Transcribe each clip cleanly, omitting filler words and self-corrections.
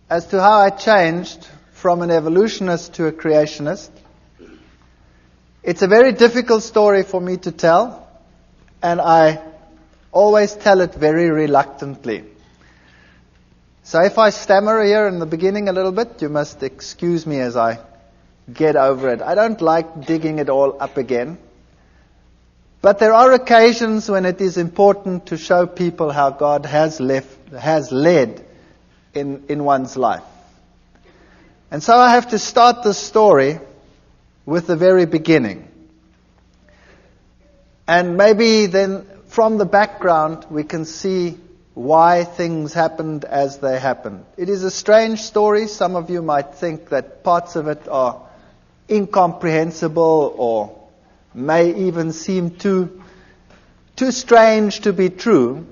as to how I changed from an evolutionist to a creationist. It's a very difficult story for me to tell, and I always tell it very reluctantly. So if I stammer here in the beginning a little bit, you must excuse me as I get over it. I don't like digging it all up again. But there are occasions when it is important to show people how God has led in one's life. And so I have to start the story with the very beginning. And maybe then from the background we can see why things happened as they happened. It is a strange story. Some of you might think that parts of it are incomprehensible or may even seem too strange to be true.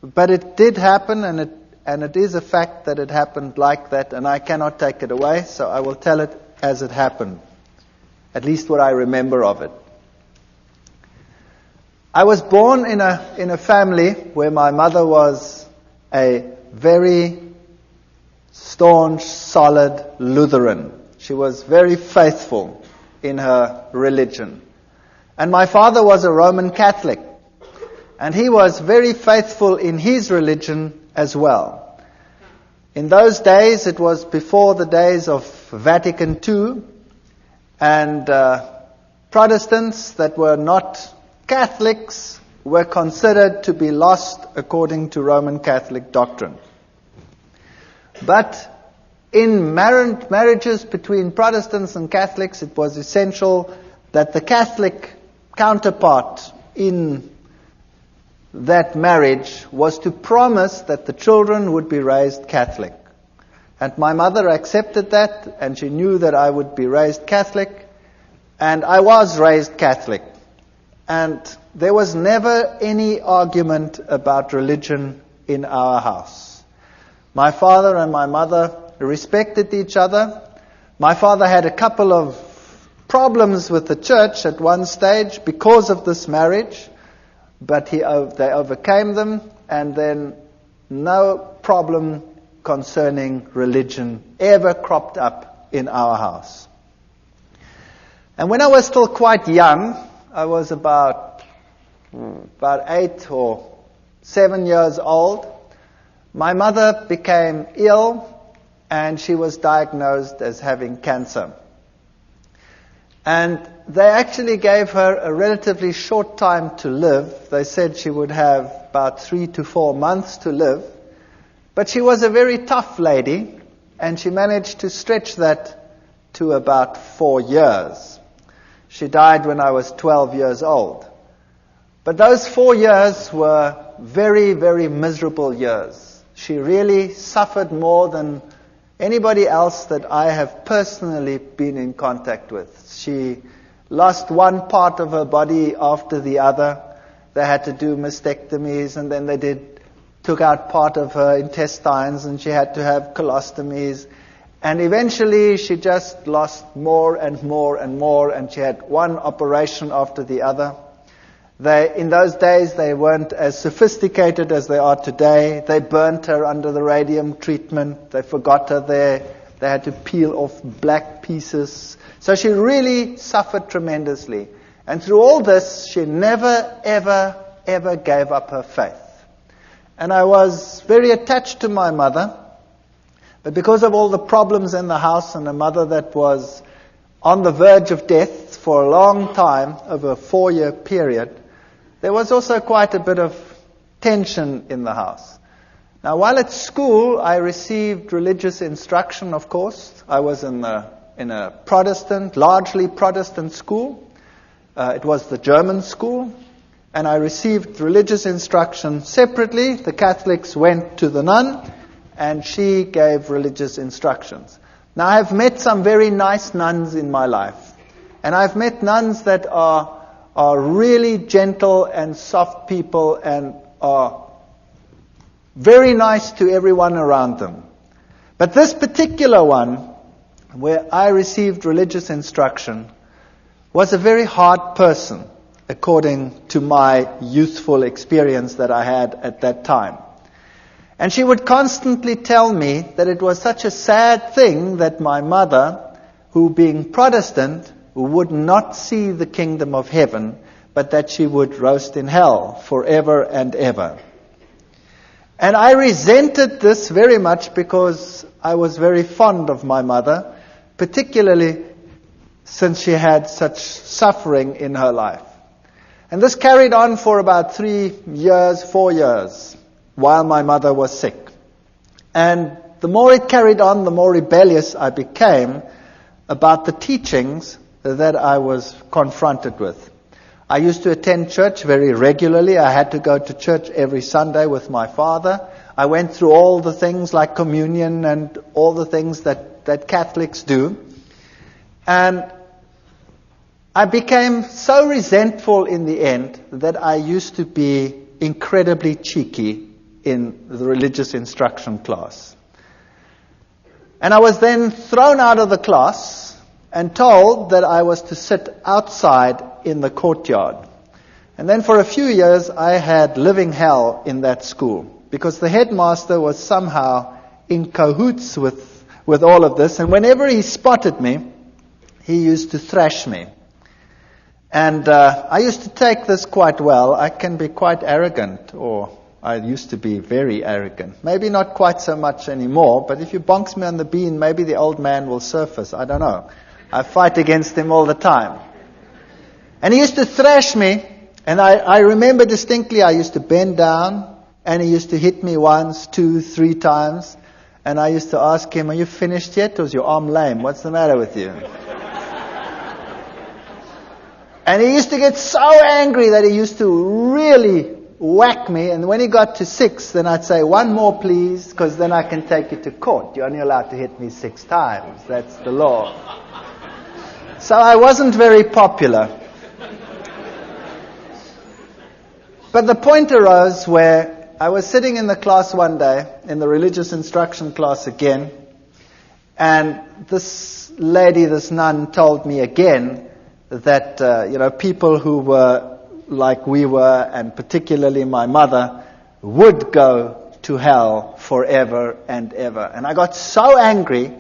But it did happen, and it is a fact that it happened like that, and I cannot take it away, so I will tell it as it happened. At least what I remember of it. I was born in a family where my mother was a very staunch, solid Lutheran. She was very faithful in her religion. And my father was a Roman Catholic. And he was very faithful in his religion as well. In those days, it was before the days of Vatican II, and Protestants that were not Catholics were considered to be lost according to Roman Catholic doctrine. But in marriages between Protestants and Catholics, it was essential that the Catholic counterpart in that marriage was to promise that the children would be raised Catholic. And my mother accepted that, and she knew that I would be raised Catholic, and I was raised Catholic. And there was never any argument about religion in our house. My father and my mother respected each other. My father had a couple of problems with the church at one stage because of this marriage, but they overcame them, and then no problem concerning religion ever cropped up in our house. And when I was still quite young, I was about 8 or 7 years old, my mother became ill, and she was diagnosed as having cancer. And they actually gave her a relatively short time to live. They said she would have about 3 to 4 months to live. But she was a very tough lady, and she managed to stretch that to about 4 years. She died when I was 12 years old. But those 4 years were very, very miserable years. She really suffered more than anybody else that I have personally been in contact with. She lost one part of her body after the other. They had to do mastectomies, and then they took out part of her intestines, and she had to have colostomies. And eventually she just lost more and more and more, and she had one operation after the other. In those days, they weren't as sophisticated as they are today. They burnt her under the radium treatment. They forgot her there. They had to peel off black pieces. So she really suffered tremendously. And through all this, she never, ever, ever gave up her faith. And I was very attached to my mother. But because of all the problems in the house, and a mother that was on the verge of death for a long time, over a 4-year period, there was also quite a bit of tension in the house. Now, while at school, I received religious instruction, of course. I was in a Protestant, largely Protestant school. It was the German school. And I received religious instruction separately. The Catholics went to the nun, and she gave religious instructions. Now, I have met some very nice nuns in my life. And I've met nuns that are really gentle and soft people and are very nice to everyone around them. But this particular one, where I received religious instruction, was a very hard person, according to my youthful experience that I had at that time. And she would constantly tell me that it was such a sad thing that my mother, who being Protestant, would not see the kingdom of heaven, but that she would roast in hell forever and ever. And I resented this very much because I was very fond of my mother, particularly since she had such suffering in her life. And this carried on for about 4 years, while my mother was sick. And the more it carried on, the more rebellious I became about the teachings that I was confronted with. I used to attend church very regularly. I had to go to church every Sunday with my father. I went through all the things like communion and all the things that Catholics do. And I became so resentful in the end that I used to be incredibly cheeky in the religious instruction class. And I was then thrown out of the class and told that I was to sit outside in the courtyard. And then for a few years I had living hell in that school, because the headmaster was somehow in cahoots with all of this, and whenever he spotted me, he used to thrash me. And I used to take this quite well. I can be quite arrogant, or I used to be very arrogant. Maybe not quite so much anymore, but if you bonks me on the bean, maybe the old man will surface. I don't know. I fight against him all the time. And he used to thrash me, and I remember distinctly I used to bend down, and he used to hit me 1, 2, 3 times, and I used to ask him, "Are you finished yet, or is your arm lame? What's the matter with you?" And he used to get so angry that he used to really whack me, and when he got to 6, then I'd say, "1 more please, because then I can take you to court. You're only allowed to hit me 6 times. That's the law." So I wasn't very popular. But the point arose where I was sitting in the class one day, in the religious instruction class again, and this lady, this nun, told me again that, people who were like we were, and particularly my mother, would go to hell forever and ever. And I got so angry,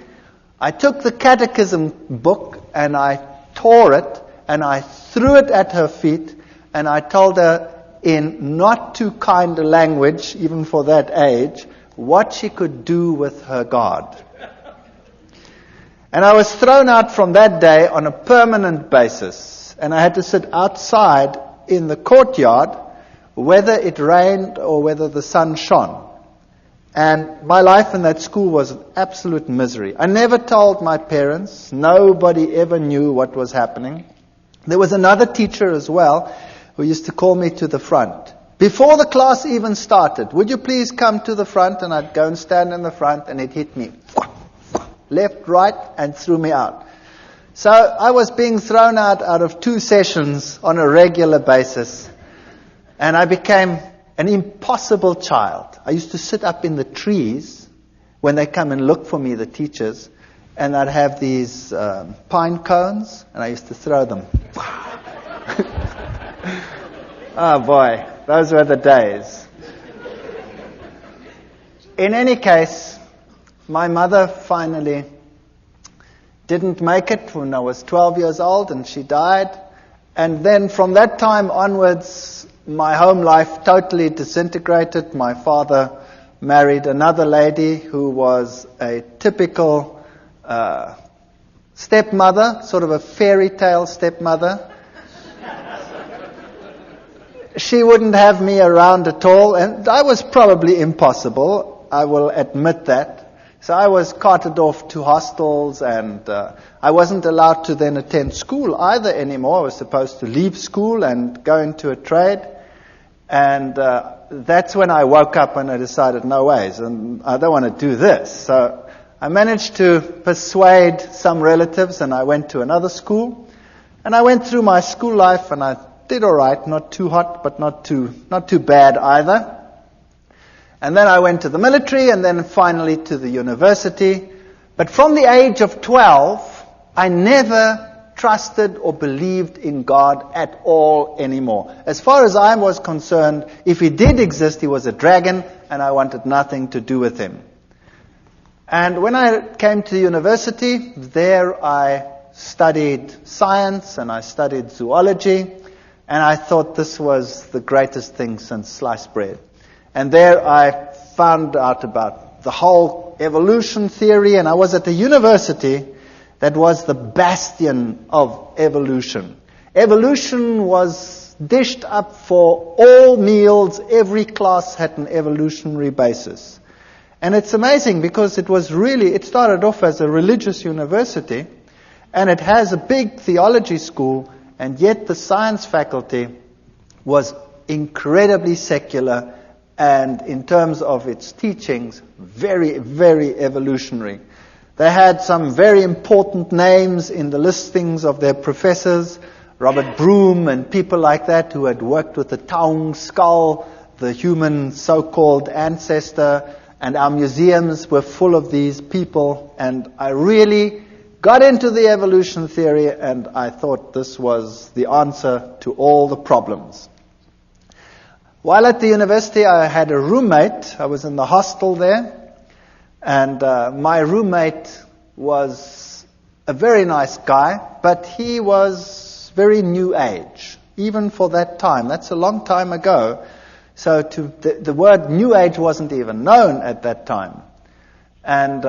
I took the catechism book and I tore it and I threw it at her feet, and I told her in not too kind a language, even for that age, what she could do with her God. And I was thrown out from that day on a permanent basis, and I had to sit outside in the courtyard, whether it rained or whether the sun shone. And my life in that school was an absolute misery. I never told my parents. Nobody ever knew what was happening. There was another teacher as well who used to call me to the front. Before the class even started, "Would you please come to the front?" And I'd go and stand in the front, and he'd hit me left, right, and threw me out. So I was being thrown out of 2 sessions on a regular basis. And I became an impossible child. I used to sit up in the trees when they come and look for me, the teachers, and I'd have these pine cones, and I used to throw them. Oh boy, those were the days. In any case, my mother finally didn't make it when I was 12 years old, and she died. And then from that time onwards, my home life totally disintegrated. My father married another lady who was a typical stepmother, sort of a fairy tale stepmother. She wouldn't have me around at all, and I was probably impossible, I will admit that. So I was carted off to hostels, and I wasn't allowed to then attend school either anymore. I was supposed to leave school and go into a trade. And that's when I woke up and I decided, no ways, and I don't want to do this. So I managed to persuade some relatives, and I went to another school. And I went through my school life, and I did all right, not too hot, but not too bad either. And then I went to the military, and then finally to the university. But from the age of 12, I never trusted or believed in God at all anymore. As far as I was concerned, if he did exist, he was a dragon, and I wanted nothing to do with him. And when I came to university, there I studied science and I studied zoology, and I thought this was the greatest thing since sliced bread. And there I found out about the whole evolution theory, and I was at a university that was the bastion of evolution. Evolution was dished up for all meals. Every class had an evolutionary basis. And it's amazing because it started off as a religious university, and it has a big theology school, and yet the science faculty was incredibly secular, and in terms of its teachings, very, very evolutionary. They had some very important names in the listings of their professors, Robert Broom and people like that who had worked with the Taung skull, the human so-called ancestor, and our museums were full of these people, and I really got into the evolution theory, and I thought this was the answer to all the problems. While at the university, I had a roommate. I was in the hostel there. And my roommate was a very nice guy, but he was very new age, even for that time. That's a long time ago. So the word new age wasn't even known at that time. And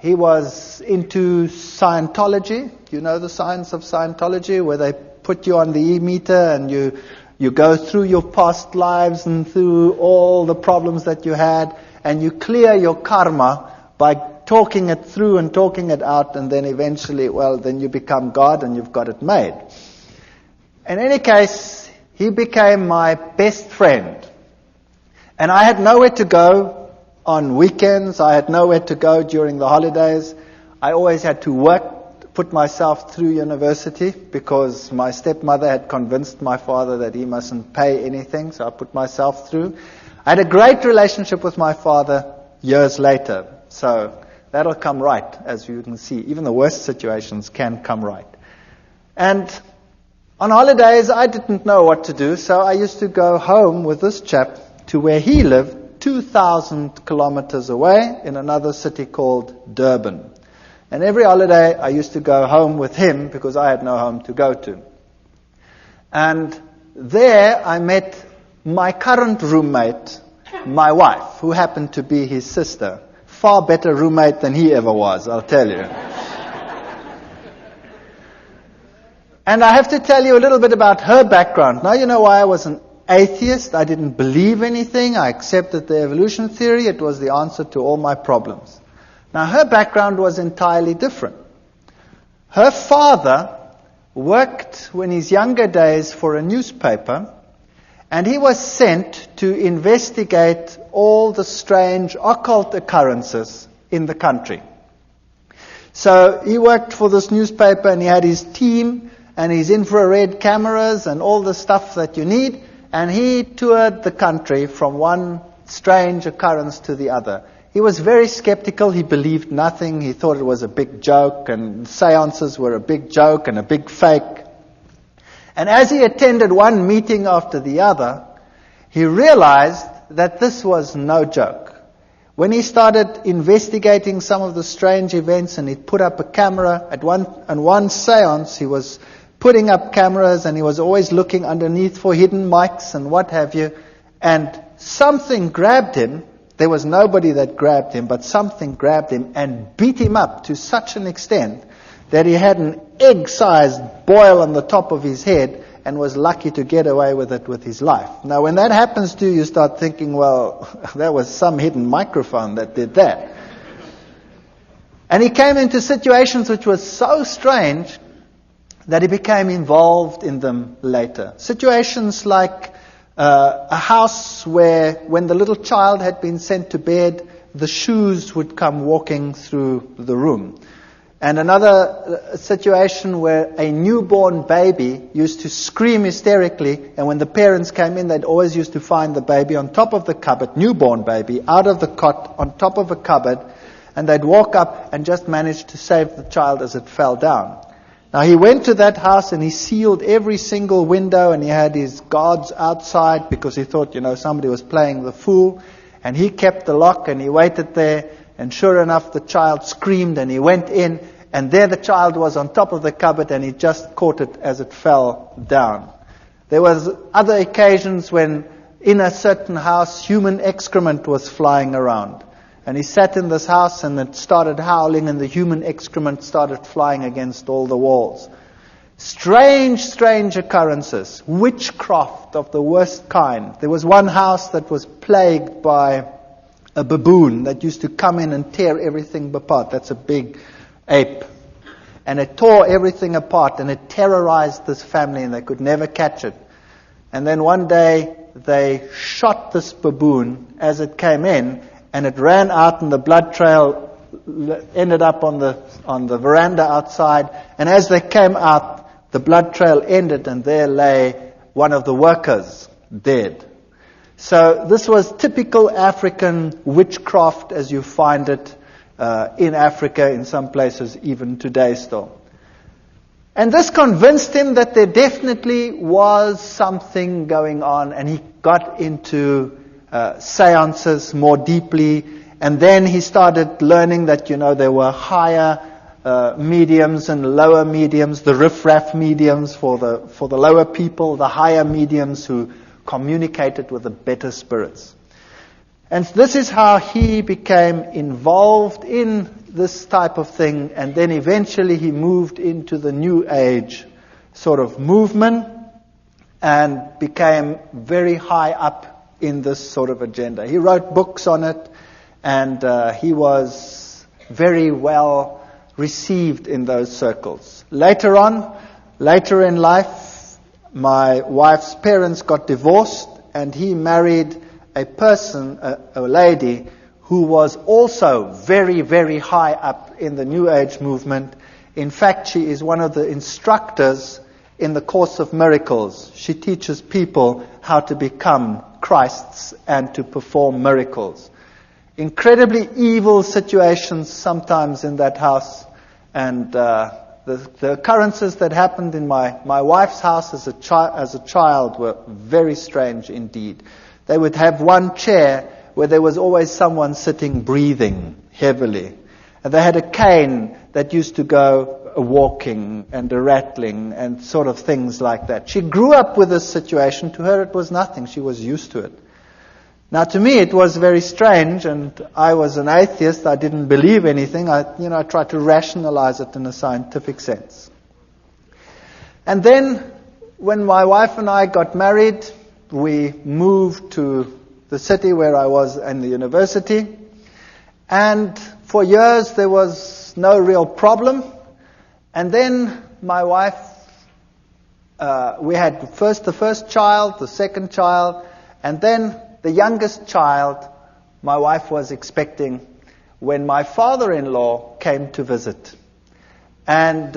he was into Scientology. You know the science of Scientology, where they put you on the e-meter and you go through your past lives and through all the problems that you had, and you clear your karma by talking it through and talking it out, and then eventually, then you become God and you've got it made. In any case, he became my best friend. And I had nowhere to go on weekends. I had nowhere to go during the holidays. I always had to work, put myself through university, because my stepmother had convinced my father that he mustn't pay anything, so I put myself through. I had a great relationship with my father years later. So that'll come right, as you can see. Even the worst situations can come right. And on holidays, I didn't know what to do, so I used to go home with this chap to where he lived, 2,000 kilometers away, in another city called Durban. And every holiday, I used to go home with him because I had no home to go to. And there, I met my current roommate, my wife, who happened to be his sister. Far better roommate than he ever was, I'll tell you. And I have to tell you a little bit about her background. Now you know why I was an atheist. I didn't believe anything. I accepted the evolution theory. It was the answer to all my problems. Now her background was entirely different. Her father worked in his younger days for a newspaper, and he was sent to investigate all the strange occult occurrences in the country. So he worked for this newspaper, and he had his team and his infrared cameras and all the stuff that you need, and he toured the country from one strange occurrence to the other. He was very skeptical. He believed nothing. He thought it was a big joke, and seances were a big joke and a big fake. And as he attended one meeting after the other, he realized that this was no joke. When he started investigating some of the strange events, and he'd put up a camera at one seance, he was putting up cameras, and he was always looking underneath for hidden mics and what have you, and something grabbed him. There was nobody that grabbed him, but something grabbed him and beat him up to such an extent that he had an egg-sized boil on the top of his head and was lucky to get away with it with his life. Now, when that happens to you, you start thinking, well, there was some hidden microphone that did that. And he came into situations which were so strange that he became involved in them later. Situations like a house where, when the little child had been sent to bed, the shoes would come walking through the room. And another situation where a newborn baby used to scream hysterically, and when the parents came in, they'd always used to find the baby on top of the cupboard, newborn baby, out of the cot, on top of a cupboard, and they'd walk up and just manage to save the child as it fell down. Now he went to that house and he sealed every single window, and he had his guards outside because he thought, somebody was playing the fool. And he kept the lock and he waited there, and sure enough the child screamed and he went in, and there the child was on top of the cupboard, and he just caught it as it fell down. There was other occasions when in a certain house human excrement was flying around. And he sat in this house and it started howling, and the human excrement started flying against all the walls. Strange, strange occurrences. Witchcraft of the worst kind. There was one house that was plagued by a baboon that used to come in and tear everything apart. That's a big ape. And it tore everything apart, and it terrorized this family, and they could never catch it. And then one day they shot this baboon as it came in, and it ran out, and the blood trail ended up on the veranda outside. And as they came out, the blood trail ended, and there lay one of the workers dead. So this was typical African witchcraft as you find it in Africa, in some places even today still. And this convinced him that there definitely was something going on, and he got into seances more deeply, and then he started learning that there were higher mediums and lower mediums, the riff-raff mediums for the lower people, the higher mediums who communicated with the better spirits. And this is how he became involved in this type of thing, and then eventually he moved into the New Age sort of movement and became very high up in this sort of agenda. He wrote books on it, and he was very well received in those circles. Later in life, my wife's parents got divorced, and he married a person, a lady, who was also very, very high up in the New Age movement. In fact, she is one of the instructors in the Course of Miracles. She teaches people how to become Christs and to perform miracles. Incredibly evil situations sometimes in that house, and the occurrences that happened in my wife's house as a child were very strange indeed. They would have one chair where there was always someone sitting breathing heavily. And they had a cane that used to go walking and a rattling and sort of things like that. She grew up with this situation. To her it was nothing. She was used to it. Now to me it was very strange, and I was an atheist. I didn't believe anything. I tried to rationalize it in a scientific sense. And then when my wife and I got married, we moved to the city where I was in the university. And for years there was no real problem. And then my wife, we had the first child, the second child, and then the youngest child my wife was expecting when my father-in-law came to visit. And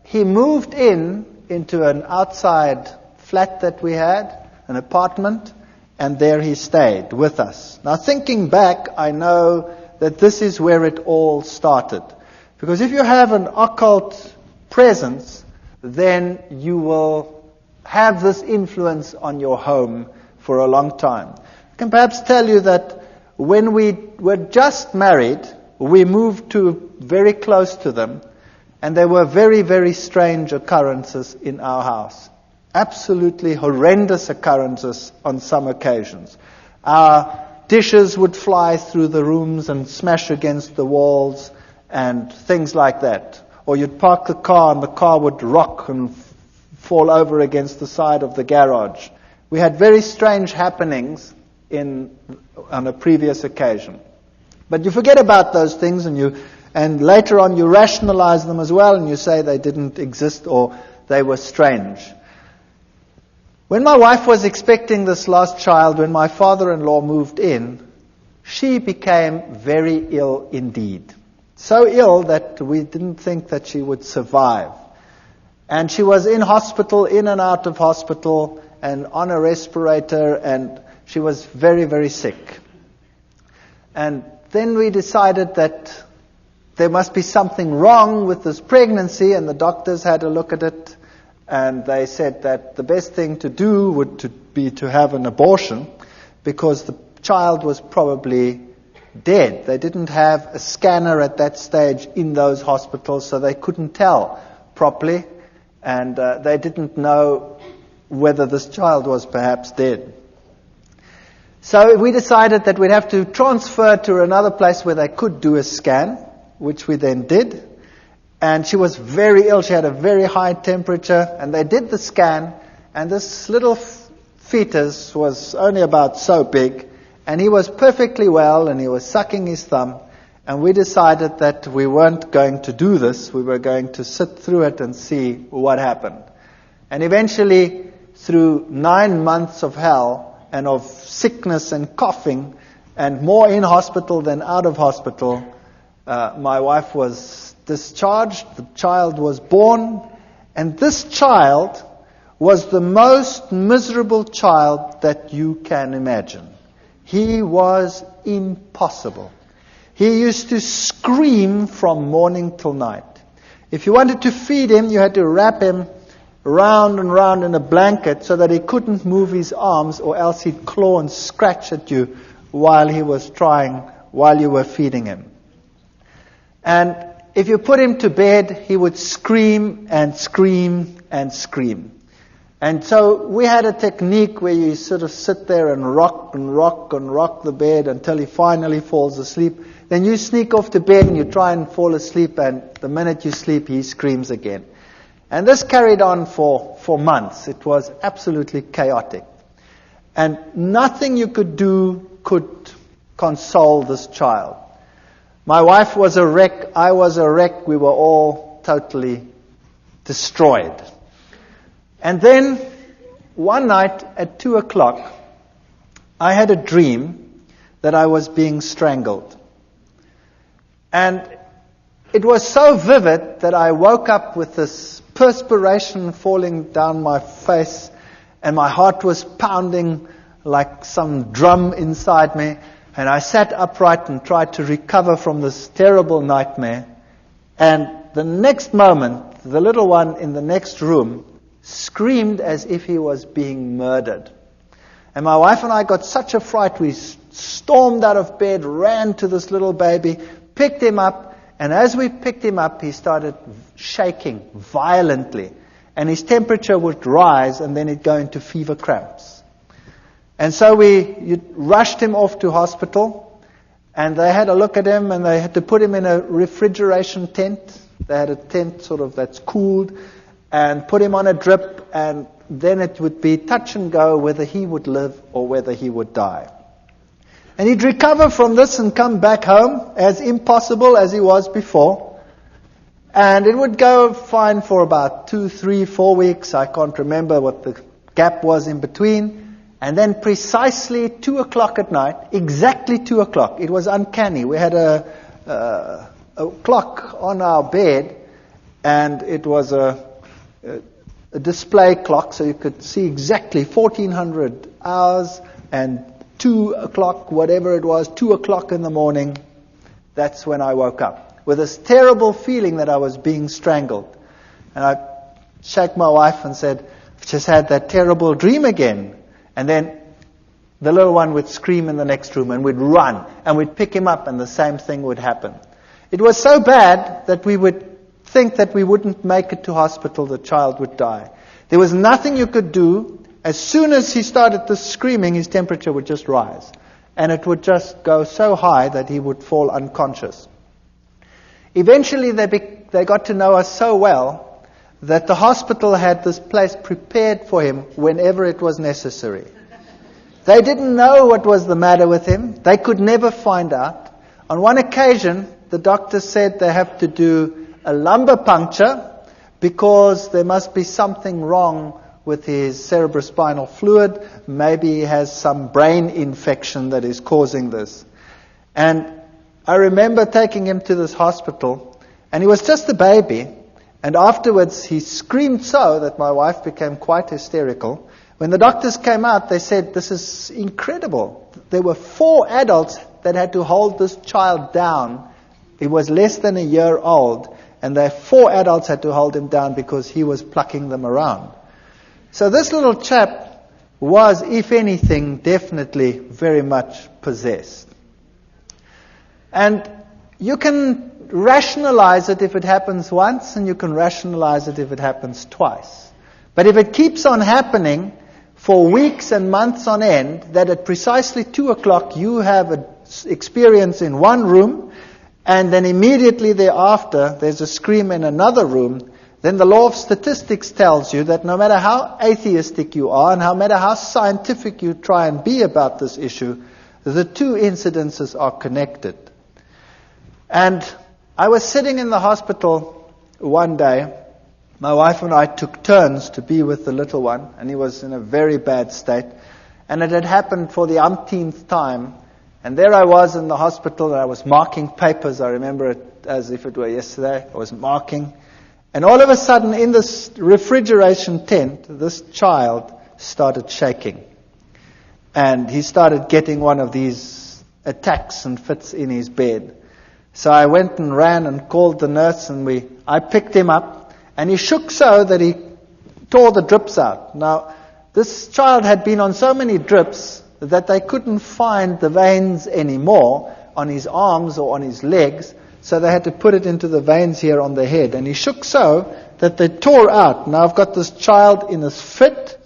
he moved into an outside flat that we had, an apartment, and there he stayed with us. Now thinking back, I know that this is where it all started. Because if you have an occult presence, then you will have this influence on your home for a long time. I can perhaps tell you that when we were just married, we moved to very close to them, and there were very, very strange occurrences in our house. Absolutely horrendous occurrences on some occasions. Our dishes would fly through the rooms and smash against the walls and things like that. Or you'd park the car and the car would rock and fall over against the side of the garage. We had very strange happenings on a previous occasion. But you forget about those things, and later on you rationalize them as well, and you say they didn't exist or they were strange. When my wife was expecting this last child, when my father-in-law moved in, she became very ill indeed. So ill that we didn't think that she would survive. And she was in hospital, in and out of hospital, and on a respirator, and she was very, very sick. And then we decided that there must be something wrong with this pregnancy, and the doctors had a look at it, and they said that the best thing to do would be to have an abortion, because the child was probably dead. They didn't have a scanner at that stage in those hospitals, so they couldn't tell properly, and they didn't know whether this child was perhaps dead. So we decided that we'd have to transfer to another place where they could do a scan, which we then did. And she was very ill. She had a very high temperature. And they did the scan. And this little fetus was only about so big. And he was perfectly well. And he was sucking his thumb. And we decided that we weren't going to do this. We were going to sit through it and see what happened. And eventually, through 9 months of hell and of sickness and coughing, and more in hospital than out of hospital, my wife was discharged. The child was born. And this child was the most miserable child that you can imagine. He was impossible. He used to scream from morning till night. If you wanted to feed him, you had to wrap him round and round in a blanket so that he couldn't move his arms, or else he'd claw and scratch at you while you were feeding him. And if you put him to bed, he would scream and scream and scream. And so we had a technique where you sort of sit there and rock and rock and rock the bed until he finally falls asleep. Then you sneak off to bed and you try and fall asleep, and the minute you sleep, he screams again. And this carried on for months. It was absolutely chaotic. And nothing you could do could console this child. My wife was a wreck. I was a wreck. We were all totally destroyed. And then one night at 2:00, I had a dream that I was being strangled. And it was so vivid that I woke up with this perspiration falling down my face, and my heart was pounding like some drum inside me. And I sat upright and tried to recover from this terrible nightmare. And the next moment, the little one in the next room screamed as if he was being murdered. And my wife and I got such a fright, we stormed out of bed, ran to this little baby, picked him up, and as we picked him up, he started shaking violently. And his temperature would rise, and then he'd go into fever cramps. And so we rushed him off to hospital, and they had a look at him, and they had to put him in a refrigeration tent. They had a tent sort of that's cooled, and put him on a drip, and then it would be touch and go whether he would live or whether he would die. And he'd recover from this and come back home as impossible as he was before. And it would go fine for about 2, 3, 4 weeks. I can't remember what the gap was in between. And then precisely 2:00 at night, exactly 2:00, it was uncanny. We had a clock on our bed, and it was a display clock, so you could see exactly 1400 hours and 2:00, whatever it was, 2:00 in the morning. That's when I woke up with this terrible feeling that I was being strangled. And I shook my wife and said, "I've just had that terrible dream again." And then the little one would scream in the next room, and we'd run, and we'd pick him up, and the same thing would happen. It was so bad that we would think that we wouldn't make it to hospital, the child would die. There was nothing you could do. As soon as he started this screaming, his temperature would just rise. And it would just go so high that he would fall unconscious. Eventually they got to know us so well that the hospital had this place prepared for him whenever it was necessary. They didn't know what was the matter with him. They could never find out. On one occasion, the doctor said they have to do a lumbar puncture because there must be something wrong with his cerebrospinal fluid. Maybe he has some brain infection that is causing this. And I remember taking him to this hospital, and he was just a baby. And afterwards, he screamed so that my wife became quite hysterical. When the doctors came out, they said, "This is incredible." There were 4 adults that had to hold this child down He was less than a year old, and 4 adults had to hold him down because he was plucking them around. So this little chap was, if anything, definitely very much possessed. And you can rationalize it if it happens once, and you can rationalize it if it happens twice. But if it keeps on happening for weeks and months on end, that at precisely 2 o'clock you have an experience in one room, and then immediately thereafter there's a scream in another room, then the law of statistics tells you that no matter how atheistic you are and no matter how scientific you try and be about this issue, the two incidences are connected. And I was sitting in the hospital one day. My wife and I took turns to be with the little one, and he was in a very bad state. And it had happened for the umpteenth time. And there I was in the hospital, and I was marking papers. I remember it as if it were yesterday. I was marking. And all of a sudden, in this refrigeration tent, this child started shaking. And he started getting one of these attacks and fits in his bed. So I went and ran and called the nurse, and I picked him up, and he shook so that he tore the drips out. Now, this child had been on so many drips that they couldn't find the veins anymore on his arms or on his legs, so they had to put it into the veins here on the head. And he shook so that they tore out. Now I've got this child in his fit,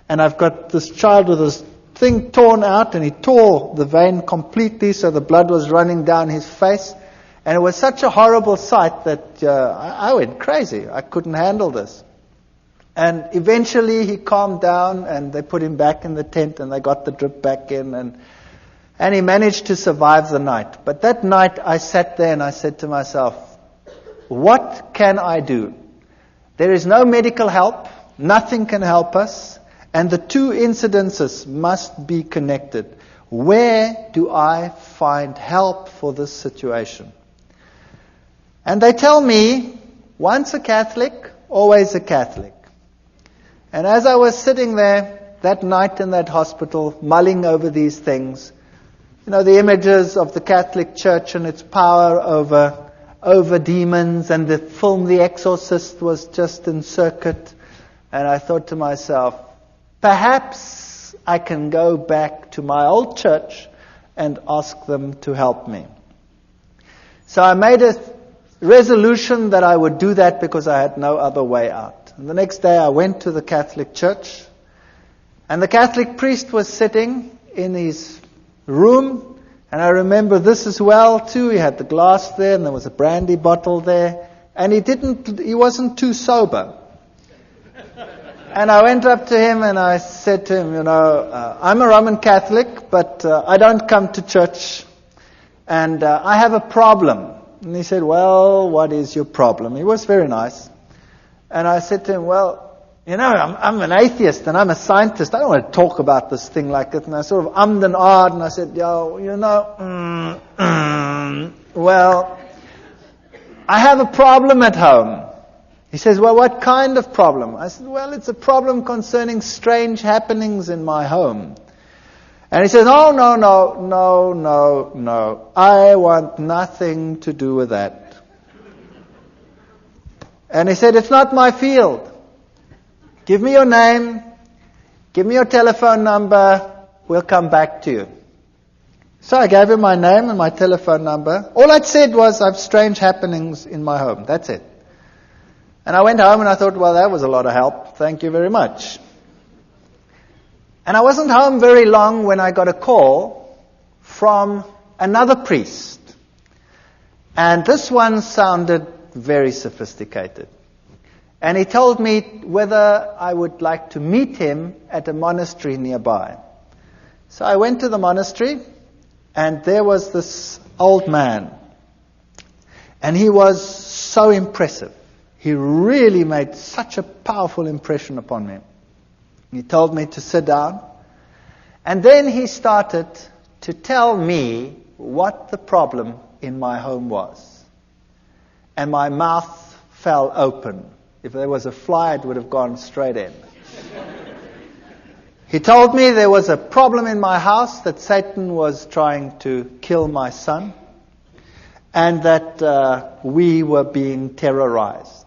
and I've got this child with his thing torn out, and he tore the vein completely, so the blood was running down his face. And it was such a horrible sight that I went crazy. I couldn't handle this. And eventually he calmed down, and they put him back in the tent, and they got the drip back in, and he managed to survive the night. But that night I sat there and I said to myself, what can I do? There is no medical help. Nothing can help us. And the two incidences must be connected. Where do I find help for this situation? And they tell me, once a Catholic, always a Catholic. And as I was sitting there that night in that hospital, mulling over these things, the images of the Catholic Church and its power over demons, and the film The Exorcist was just in circuit. And I thought to myself, perhaps I can go back to my old church and ask them to help me. So I made a resolution that I would do that because I had no other way out. And the next day I went to the Catholic Church, and the Catholic priest was sitting in his room, and I remember this as well too. He had the glass there, and there was a brandy bottle there, and he wasn't too sober. And I went up to him and I said to him, I'm a Roman Catholic, but I don't come to church, and I have a problem. And he said, well, what is your problem? He was very nice. And I said to him, well, I'm an atheist and I'm a scientist. I don't want to talk about this thing like that. And I sort of ummed and ahed, and I said, well, I have a problem at home. He says, well, what kind of problem? I said, well, it's a problem concerning strange happenings in my home. And he says, oh, no. I want nothing to do with that. And he said, it's not my field. Give me your name. Give me your telephone number. We'll come back to you. So I gave him my name and my telephone number. All I'd said was, I have strange happenings in my home. That's it. And I went home and I thought, well, that was a lot of help. Thank you very much. And I wasn't home very long when I got a call from another priest. And this one sounded very sophisticated. And he told me whether I would like to meet him at a monastery nearby. So I went to the monastery, and there was this old man. And he was so impressive. He really made such a powerful impression upon me. He told me to sit down. And then he started to tell me what the problem in my home was. And my mouth fell open. If there was a fly, it would have gone straight in. He told me there was a problem in my house, that Satan was trying to kill my son. and that we were being terrorized.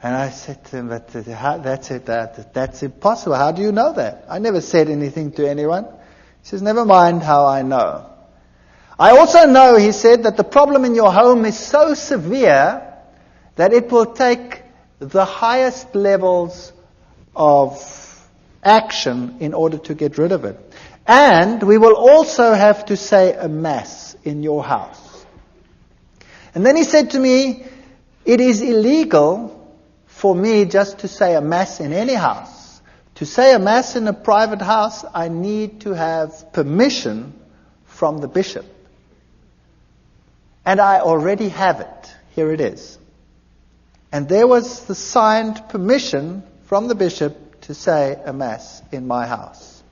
And I said to him, that's impossible. How do you know that? I never said anything to anyone. He says, never mind how I know. I also know, he said, that the problem in your home is so severe that it will take the highest levels of action in order to get rid of it. And we will also have to say a mass in your house. And then he said to me, it is illegal for me just to say a mass in any house. To say a mass in a private house, I need to have permission from the bishop. And I already have it. Here it is. And there was the signed permission from the bishop to say a mass in my house.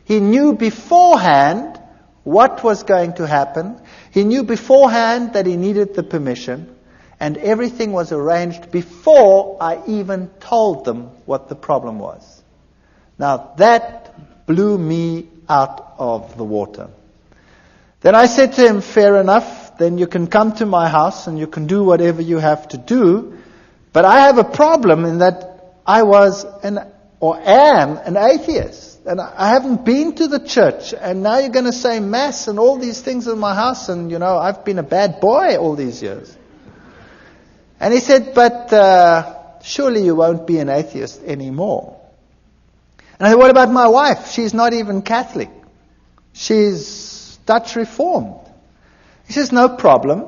He knew beforehand what was going to happen. He knew beforehand that he needed the permission. And everything was arranged before I even told them what the problem was. Now that blew me out of the water. Then I said to him, fair enough, then you can come to my house and you can do whatever you have to do. But I have a problem in that I was am an atheist. And I haven't been to the church. And now you're going to say mass and all these things in my house. And I've been a bad boy all these years. And he said, but surely you won't be an atheist anymore. And I said, what about my wife? She's not even Catholic. She's Dutch Reformed. He says, no problem.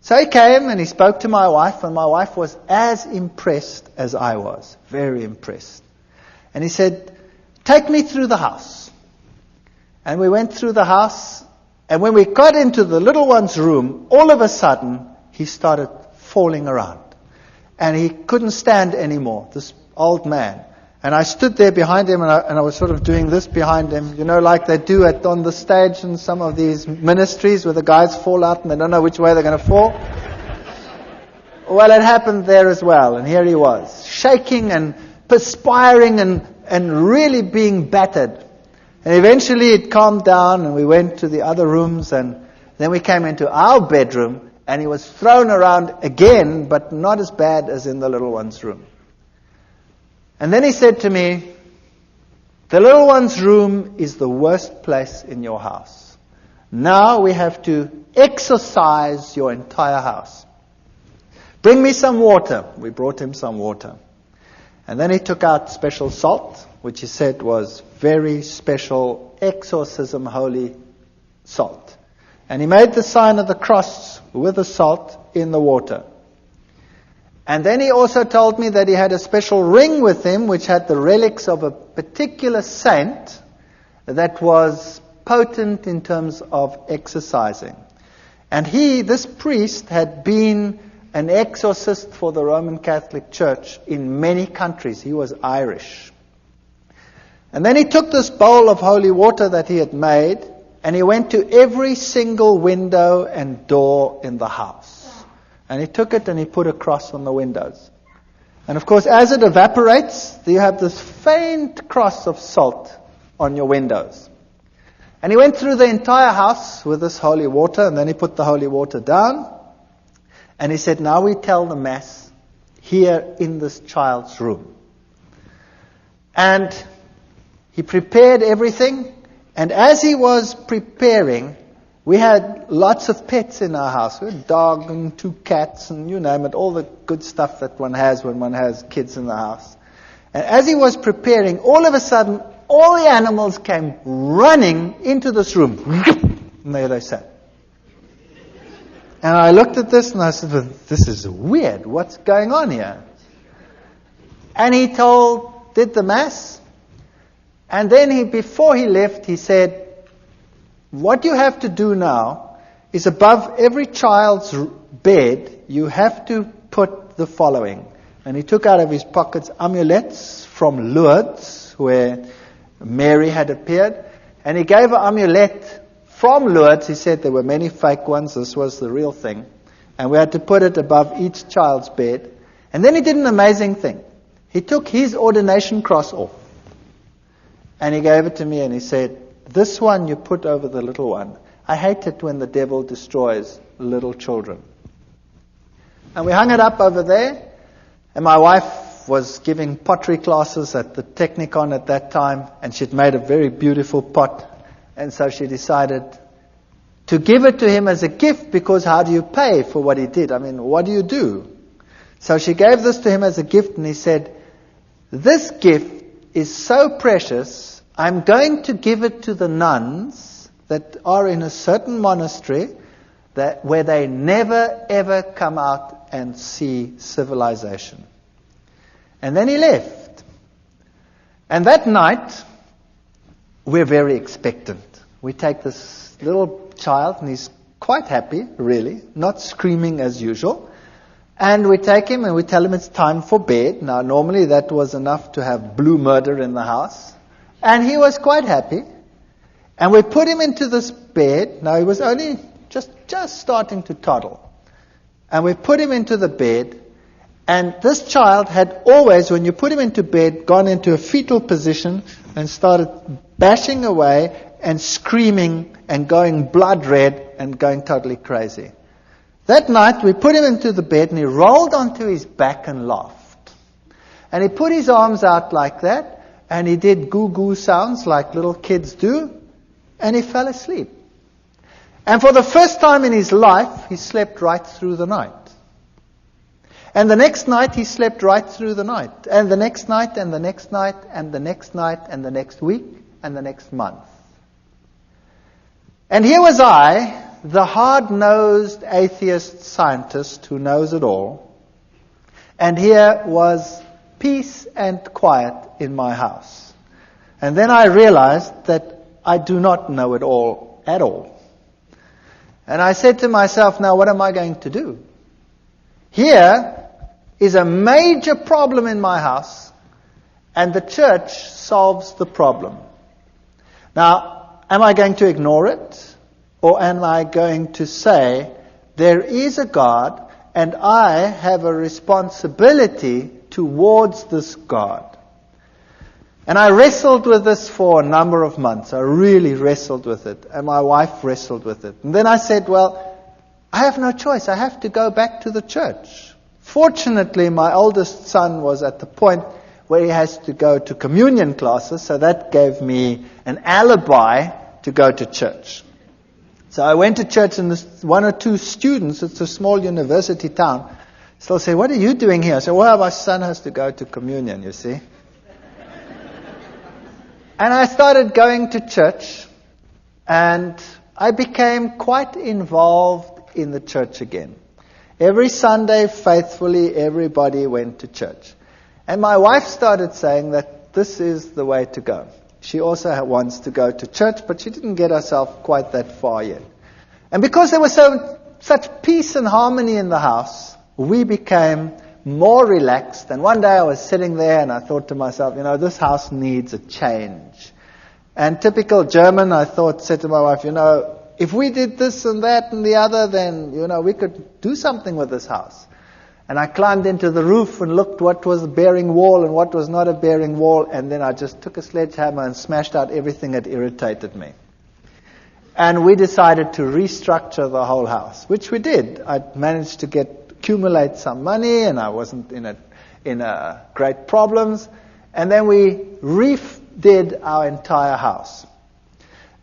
So he came and he spoke to my wife, and my wife was as impressed as I was. Very impressed. And he said, take me through the house. And we went through the house, and when we got into the little one's room, all of a sudden, he started falling around. And he couldn't stand anymore, this old man. And I stood there behind him, and I was sort of doing this behind him, like they do on the stage in some of these ministries where the guys fall out and they don't know which way they're going to fall. Well, it happened there as well. And here he was, shaking and perspiring and really being battered. And eventually it calmed down, and we went to the other rooms, and then we came into our bedroom, and he was thrown around again, but not as bad as in the little one's room. And then he said to me, the little one's room is the worst place in your house. Now we have to exorcise your entire house. Bring me some water. We brought him some water. And then he took out special salt, which he said was very special exorcism holy salt. And he made the sign of the cross with the salt in the water. And then he also told me that he had a special ring with him which had the relics of a particular saint that was potent in terms of exorcising. And this priest, had been an exorcist for the Roman Catholic Church in many countries. He was Irish. And then he took this bowl of holy water that he had made, and he went to every single window and door in the house. And he took it and he put a cross on the windows. And of course, as it evaporates, you have this faint cross of salt on your windows. And he went through the entire house with this holy water, and then he put the holy water down. And he said, now we tell the Mass here in this child's room. And he prepared everything. And as he was preparing, we had lots of pets in our house. We had a dog and 2 cats and you name it, all the good stuff that one has when one has kids in the house. And as he was preparing, all of a sudden, all the animals came running into this room. And there they sat. And I looked at this and I said, well, this is weird. What's going on here? And he did the Mass. And then before he left, he said, what you have to do now is above every child's bed, you have to put the following. And he took out of his pockets amulets from Lourdes, where Mary had appeared. And he gave an amulet from Lourdes. He said there were many fake ones. This was the real thing. And we had to put it above each child's bed. And then he did an amazing thing. He took his ordination cross off. And he gave it to me and he said, this one you put over the little one. I hate it when the devil destroys little children. And we hung it up over there, and my wife was giving pottery classes at the Technicon at that time, and she'd made a very beautiful pot, and so she decided to give it to him as a gift, because how do you pay for what he did? I mean, what do you do? So she gave this to him as a gift, and he said, this gift is so precious, I'm going to give it to the nuns that are in a certain monastery where they never ever come out and see civilization. And then he left. And that night, we're very expectant. We take this little child, and he's quite happy, really, not screaming as usual. And we take him and we tell him it's time for bed. Now, normally that was enough to have blue murder in the house. And he was quite happy. And we put him into this bed. Now, he was only just starting to toddle. And we put him into the bed. And this child had always, when you put him into bed, gone into a fetal position and started bashing away and screaming and going blood red and going totally crazy. That night, we put him into the bed, and he rolled onto his back and laughed. And he put his arms out like that, and he did goo-goo sounds like little kids do, and he fell asleep. And for the first time in his life, he slept right through the night. And the next night, he slept right through the night. And the next night, and the next night, and the next night, and the next week, and the next month. And here was I, the hard-nosed atheist scientist who knows it all. And here was peace and quiet in my house. And then I realized that I do not know it all at all. And I said to myself, now what am I going to do? Here is a major problem in my house, and the church solves the problem. Now, am I going to ignore it? Or am I going to say, there is a God, and I have a responsibility towards this God? And I wrestled with this for a number of months. I really wrestled with it. And my wife wrestled with it. And then I said, well, I have no choice. I have to go back to the church. Fortunately, my oldest son was at the point where he has to go to communion classes, so that gave me an alibi to go to church. So I went to church, and one or two students, it's a small university town, still say, what are you doing here? I said, well, my son has to go to communion, you see. And I started going to church, and I became quite involved in the church again. Every Sunday, faithfully, everybody went to church. And my wife started saying that this is the way to go. She also wants to go to church, but she didn't get herself quite that far yet. And because there was such peace and harmony in the house, we became more relaxed. And one day I was sitting there and I thought to myself, this house needs a change. And typical German, I said to my wife, if we did this and that and the other, then, we could do something with this house. And I climbed into the roof and looked what was a bearing wall and what was not a bearing wall. And then I just took a sledgehammer and smashed out everything that irritated me. And we decided to restructure the whole house, which we did. I managed to accumulate some money, and I wasn't in great problems. And then we redid our entire house.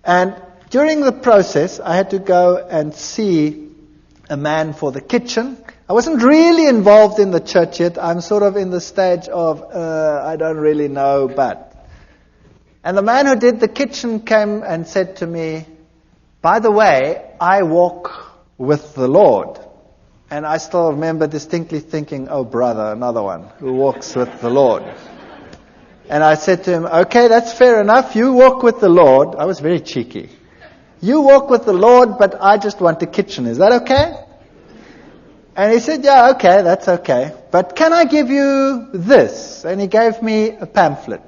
And during the process, I had to go and see a man for the kitchen. I wasn't really involved in the church yet. I'm sort of in the stage of, I don't really know, but. And the man who did the kitchen came and said to me, by the way, I walk with the Lord. And I still remember distinctly thinking, oh brother, another one who walks with the Lord. And I said to him, okay, that's fair enough. You walk with the Lord. I was very cheeky. You walk with the Lord, but I just want a kitchen. Is that okay? And he said, yeah, okay, that's okay. But can I give you this? And he gave me a pamphlet.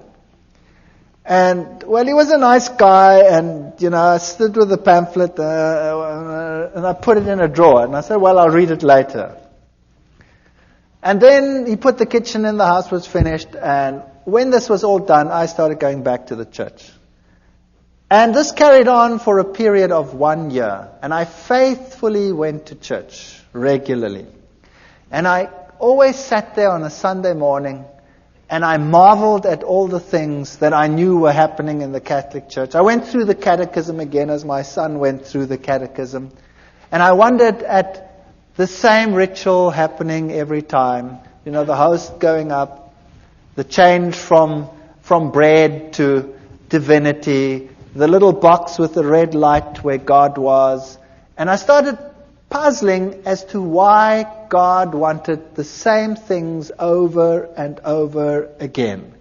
And, well, he was a nice guy, and, I stood with the pamphlet, and I put it in a drawer. And I said, well, I'll read it later. And then he put the kitchen in, the house was finished, and when this was all done, I started going back to the church. And this carried on for a period of 1 year. And I faithfully went to church regularly. And I always sat there on a Sunday morning and I marveled at all the things that I knew were happening in the Catholic Church. I went through the catechism again as my son went through the catechism. And I wondered at the same ritual happening every time. You know, the host going up, the change from bread to divinity, the little box with the red light where God was. And I started puzzling as to why God wanted the same things over and over again.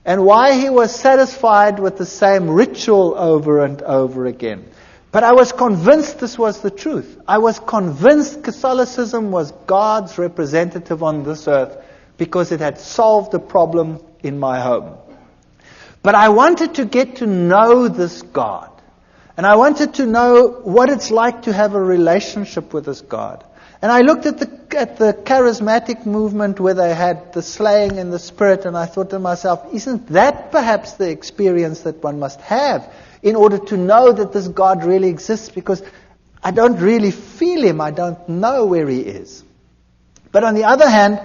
And why He was satisfied with the same ritual over and over again. But I was convinced this was the truth. I was convinced Catholicism was God's representative on this earth because it had solved the problem in my home. But I wanted to get to know this God. And I wanted to know what it's like to have a relationship with this God. And I looked at the charismatic movement where they had the slaying in the Spirit, and I thought to myself, isn't that perhaps the experience that one must have in order to know that this God really exists? Because I don't really feel Him. I don't know where He is. But on the other hand,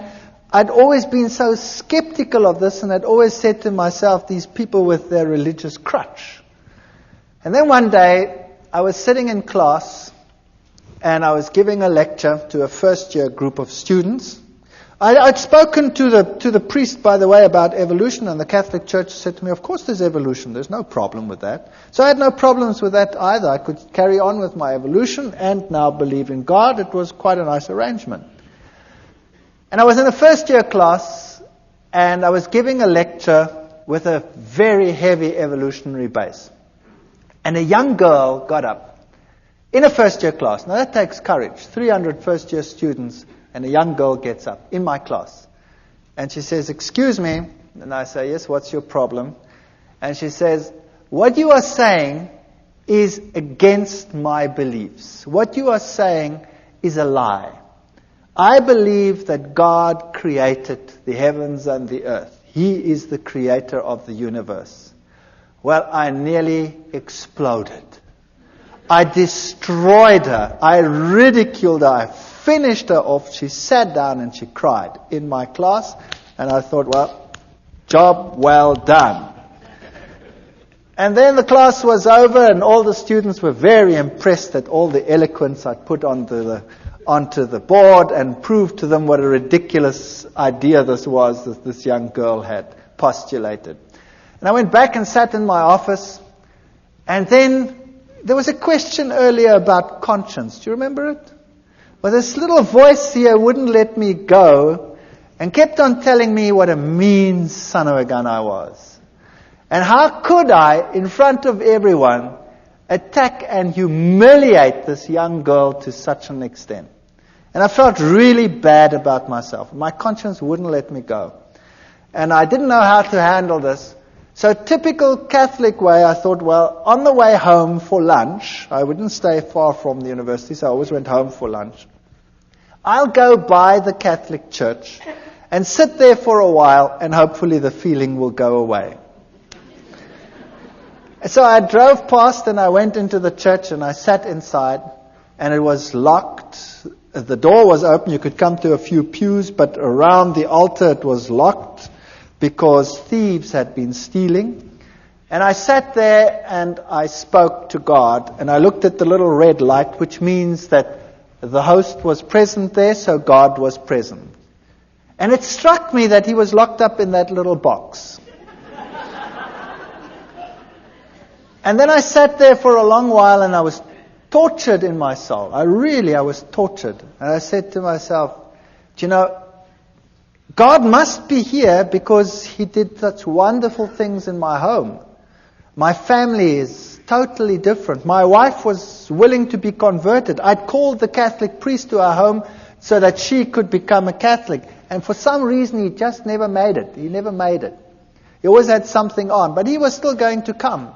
I'd always been so skeptical of this, and I'd always said to myself, these people with their religious crutch. And then one day, I was sitting in class, and I was giving a lecture to a first-year group of students. I'd spoken to the priest, by the way, about evolution, and the Catholic Church said to me, of course there's evolution, there's no problem with that. So I had no problems with that either. I could carry on with my evolution and now believe in God. It was quite a nice arrangement. And I was in a first-year class, and I was giving a lecture with a very heavy evolutionary base. And a young girl got up in a first-year class. Now that takes courage. 300 first-year students, and a young girl gets up in my class. And she says, excuse me. And I say, yes, what's your problem? And she says, what you are saying is against my beliefs. What you are saying is a lie. I believe that God created the heavens and the earth. He is the creator of the universe. Well, I nearly exploded. I destroyed her. I ridiculed her. I finished her off. She sat down and she cried in my class. And I thought, well, job well done. And then the class was over and all the students were very impressed at all the eloquence I'd put onto the board and proved to them what a ridiculous idea this was that this young girl had postulated. And I went back and sat in my office, and then there was a question earlier about conscience. Do you remember it? Well, this little voice here wouldn't let me go and kept on telling me what a mean son of a gun I was. And how could I, in front of everyone, attack and humiliate this young girl to such an extent? And I felt really bad about myself. My conscience wouldn't let me go. And I didn't know how to handle this. So typical Catholic way, I thought, well, on the way home for lunch, I wouldn't stay far from the university, so I always went home for lunch. I'll go by the Catholic Church and sit there for a while, and hopefully the feeling will go away. So I drove past and I went into the church and I sat inside, and it was locked. The door was open. You could come to a few pews, but around the altar it was locked because thieves had been stealing. And I sat there and I spoke to God, and I looked at the little red light, which means that the host was present there, so God was present. And it struck me that He was locked up in that little box. And then I sat there for a long while and I was tortured in my soul. I was tortured. And I said to myself, do you know, God must be here because He did such wonderful things in my home. My family is totally different. My wife was willing to be converted. I'd called the Catholic priest to our home so that she could become a Catholic. And for some reason, he just never made it. He never made it. He always had something on. But he was still going to come.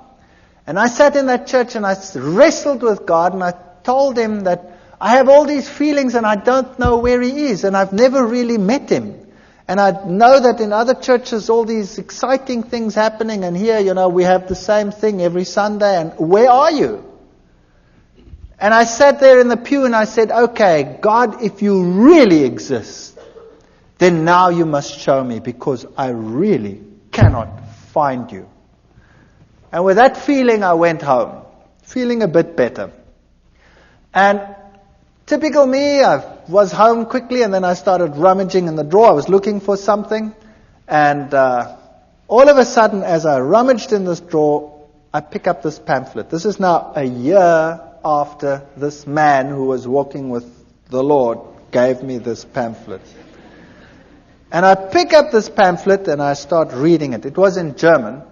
And I sat in that church and I wrestled with God, and I told Him that I have all these feelings and I don't know where He is, and I've never really met Him. And I know that in other churches, all these exciting things happening, and here, we have the same thing every Sunday, and where are you? And I sat there in the pew and I said, okay, God, if you really exist, then now you must show me, because I really cannot find you. And with that feeling, I went home, feeling a bit better. And typical me, I was home quickly, and then I started rummaging in the drawer. I was looking for something. And all of a sudden, as I rummaged in this drawer, I pick up this pamphlet. This is now a year after this man who was walking with the Lord gave me this pamphlet. And I pick up this pamphlet and I start reading it. It was in German.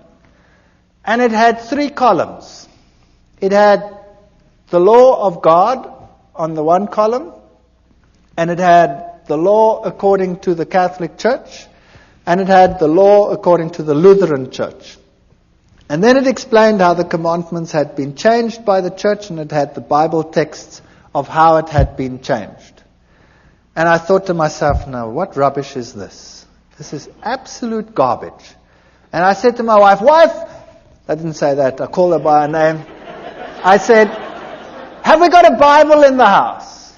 And it had 3 columns. It had the law of God on the one column, and it had the law according to the Catholic Church, and it had the law according to the Lutheran Church. And then it explained how the commandments had been changed by the church, and it had the Bible texts of how it had been changed. And I thought to myself, now, what rubbish is this? This is absolute garbage. And I said to my wife, I didn't say that, I called her by her name. I said, have we got a Bible in the house?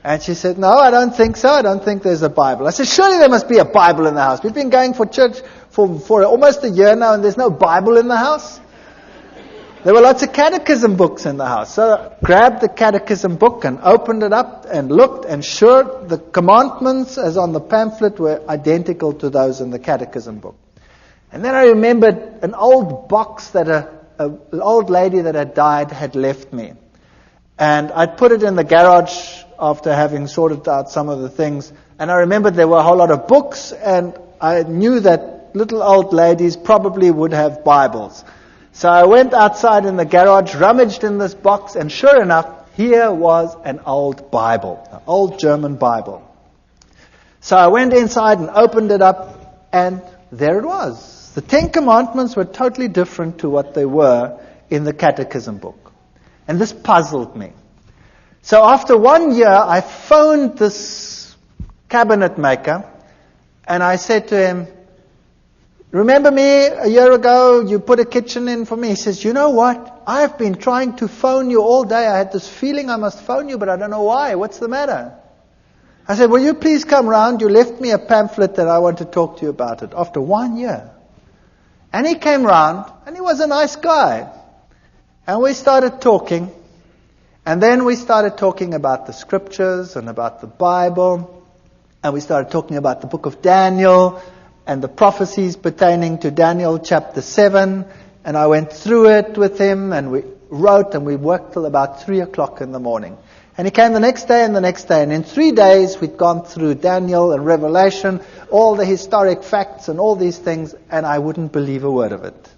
And she said, no, I don't think so. I don't think there's a Bible. I said, surely there must be a Bible in the house. We've been going for church for almost a year now, and there's no Bible in the house. There were lots of catechism books in the house. So I grabbed the catechism book and opened it up and looked, and sure, the commandments as on the pamphlet were identical to those in the catechism book. And then I remembered an old box that an old lady that had died had left me. And I'd put it in the garage after having sorted out some of the things. And I remembered there were a whole lot of books, and I knew that little old ladies probably would have Bibles. So I went outside in the garage, rummaged in this box, and sure enough, here was an old Bible, an old German Bible. So I went inside and opened it up, and there it was. The 10 Commandments were totally different to what they were in the catechism book. And this puzzled me. So after 1 year, I phoned this cabinet maker, and I said to him, remember me a year ago, you put a kitchen in for me? He says, you know what? I've been trying to phone you all day. I had this feeling I must phone you, but I don't know why. What's the matter? I said, will you please come round? You left me a pamphlet and I want to talk to you about it. After 1 year. And he came round, and he was a nice guy. And we started talking. And then we started talking about the scriptures and about the Bible. And we started talking about the book of Daniel and the prophecies pertaining to Daniel chapter 7. And I went through it with him, and we wrote, and we worked till about 3 o'clock in the morning. And he came the next day and the next day. And in 3 days, we'd gone through Daniel and Revelation, all the historic facts and all these things, and I wouldn't believe a word of it.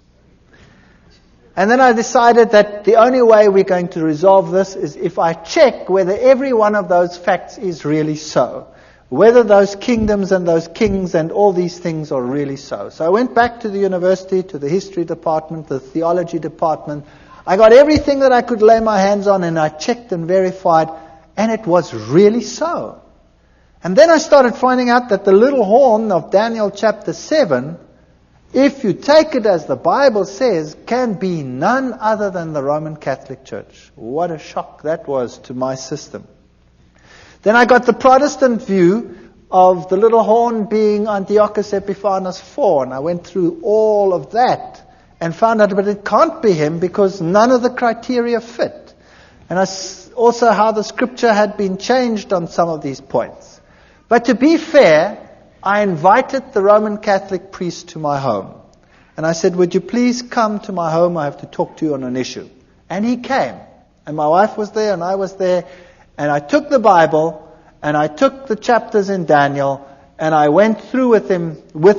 And then I decided that the only way we're going to resolve this is if I check whether every one of those facts is really so. Whether those kingdoms and those kings and all these things are really so. So I went back to the university, to the history department, the theology department. I got everything that I could lay my hands on, and I checked and verified, and it was really so. And then I started finding out that the little horn of Daniel chapter 7, if you take it as the Bible says, can be none other than the Roman Catholic Church. What a shock that was to my system. Then I got the Protestant view of the little horn being Antiochus Epiphanes IV, and I went through all of that and found out, but it can't be him because none of the criteria fit. And also how the scripture had been changed on some of these points. But to be fair, I invited the Roman Catholic priest to my home. And I said, would you please come to my home? I have to talk to you on an issue. And he came. And my wife was there and I was there. And I took the Bible and I took the chapters in Daniel and I went through with